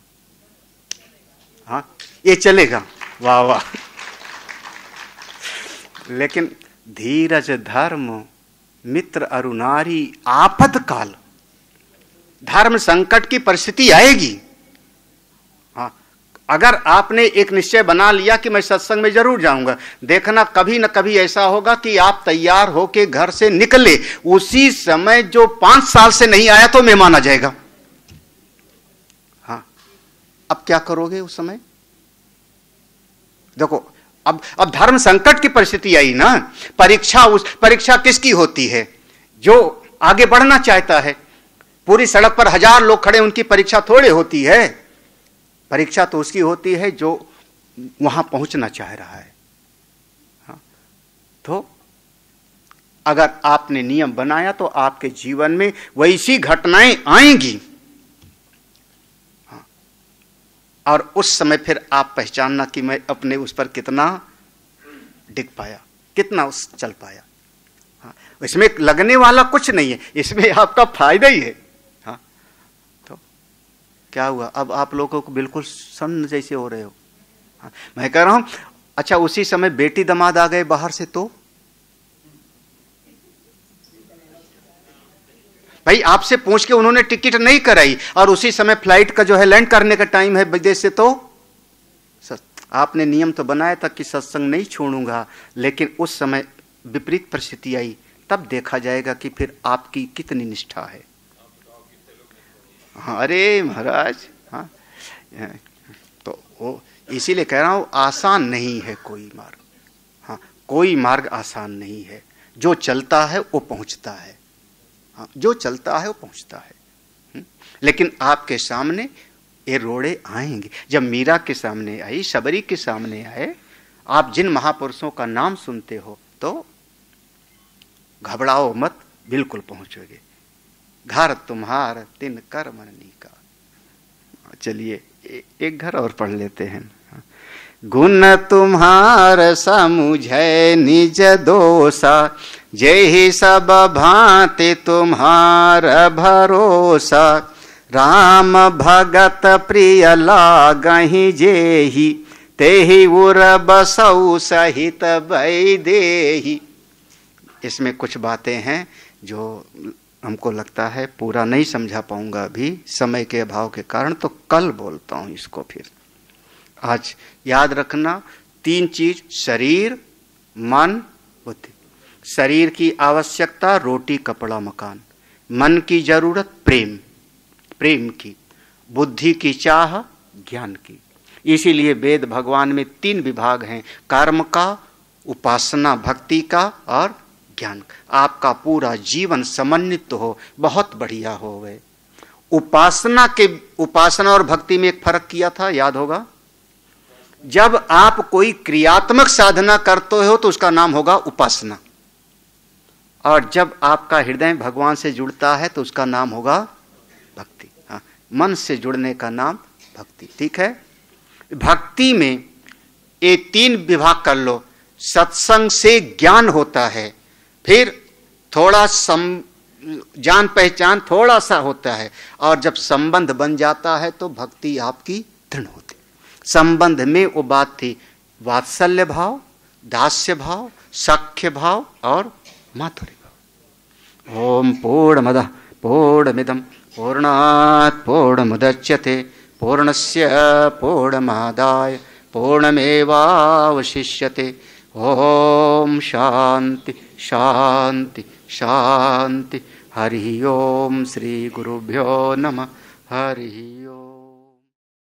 हाँ, ये चलेगा? वाह वाह। लेकिन धीरज धर्म मित्र अरुनारी आपातकाल, धर्म संकट की परिस्थिति आएगी। हाँ, अगर आपने एक निश्चय बना लिया कि मैं सत्संग में जरूर जाऊंगा, देखना कभी न कभी ऐसा होगा कि आप तैयार होके घर से निकले, उसी समय जो 5 साल से नहीं आया तो मेहमान आ जाएगा। हाँ, अब क्या करोगे उस समय? देखो, अब धर्म संकट की परिस्थिति आई ना। परीक्षा किसकी होती है? जो आगे बढ़ना चाहता है। पूरी सड़क पर 1000 लोग खड़े, उनकी परीक्षा थोड़े होती है। परीक्षा तो उसकी होती है जो वहां पहुंचना चाह रहा है। हाँ, तो अगर आपने नियम बनाया तो आपके जीवन में वैसी घटनाएं आएंगी। और उस समय फिर आप पहचानना कि मैं अपने उस पर कितना डिग पाया, कितना चल पाया। हाँ, इसमें लगने वाला कुछ नहीं है, इसमें आपका फायदा ही है। हाँ, तो क्या हुआ? अब आप लोगों को बिल्कुल सन्न जैसे हो रहे हो। हाँ, मैं कह रहा हूं, अच्छा उसी समय बेटी दामाद आ गए बाहर से, तो भाई आपसे पूछ के उन्होंने टिकट नहीं कराई, और उसी समय फ्लाइट का जो है लैंड करने का टाइम है विदेश से, तो आपने नियम तो बनाया था कि सत्संग नहीं छोड़ूंगा, लेकिन उस समय विपरीत परिस्थिति आई, तब देखा जाएगा कि फिर आपकी कितनी निष्ठा है। हाँ, अरे महाराज, हाँ, तो वो इसीलिए कह रहा हूं, आसान नहीं है कोई मार्ग। हाँ, कोई मार्ग आसान नहीं है। जो चलता है वो पहुंचता है। हाँ, जो चलता है वो पहुंचता है। लेकिन आपके सामने ये रोड़े आएंगे। जब मीरा के सामने आई, शबरी के सामने आए, आप जिन महापुरुषों का नाम सुनते हो, तो घबराओ मत, बिल्कुल पहुंचोगे। घर तुम्हार तिन कर मननी का। चलिए एक घर और पढ़ लेते हैं। गुण तुम्हार समुझै निज दोषा, जेहि सब भांति तुम्हार भरोसा। राम भगत प्रिय लागहि जेहि, तेहि उर बसौ सहित वैदेही। इसमें कुछ बातें हैं जो हमको लगता है पूरा नहीं समझा पाऊंगा अभी समय के अभाव के कारण, तो कल बोलता हूं इसको। फिर आज याद रखना 3 चीज, शरीर, मन, बुद्धि। शरीर की आवश्यकता रोटी कपड़ा मकान, मन की जरूरत प्रेम की, बुद्धि की चाह ज्ञान की। इसीलिए वेद भगवान में 3 विभाग हैं, कर्म का, उपासना भक्ति का और ज्ञान, आपका पूरा जीवन समन्वित हो, बहुत बढ़िया हो गए। उपासना और भक्ति में एक फर्क किया था, याद होगा। जब आप कोई क्रियात्मक साधना करते हो तो उसका नाम होगा उपासना, और जब आपका हृदय भगवान से जुड़ता है तो उसका नाम होगा भक्ति। हाँ, मन से जुड़ने का नाम भक्ति। ठीक है। भक्ति में ये 3 विभाग कर लो। सत्संग से ज्ञान होता है, फिर थोड़ा जान पहचान थोड़ा सा होता है, और जब संबंध बन जाता है तो भक्ति आपकी दृढ़ होती। संबंध में वो बात थी वात्सल्य भाव, दास्य भाव, सख्य भाव और माधुर्य भाव। ओम पूर्णमदः पूर्णमिदं पूर्णात् पूर्णमुदच्यते पूर्णस्य पूर्णमादाय पूर्णमेवावशिष्यते। ओम शांति शांति शांति। हरि ओम। श्री गुरुभ्यो नमः। हरि ओम।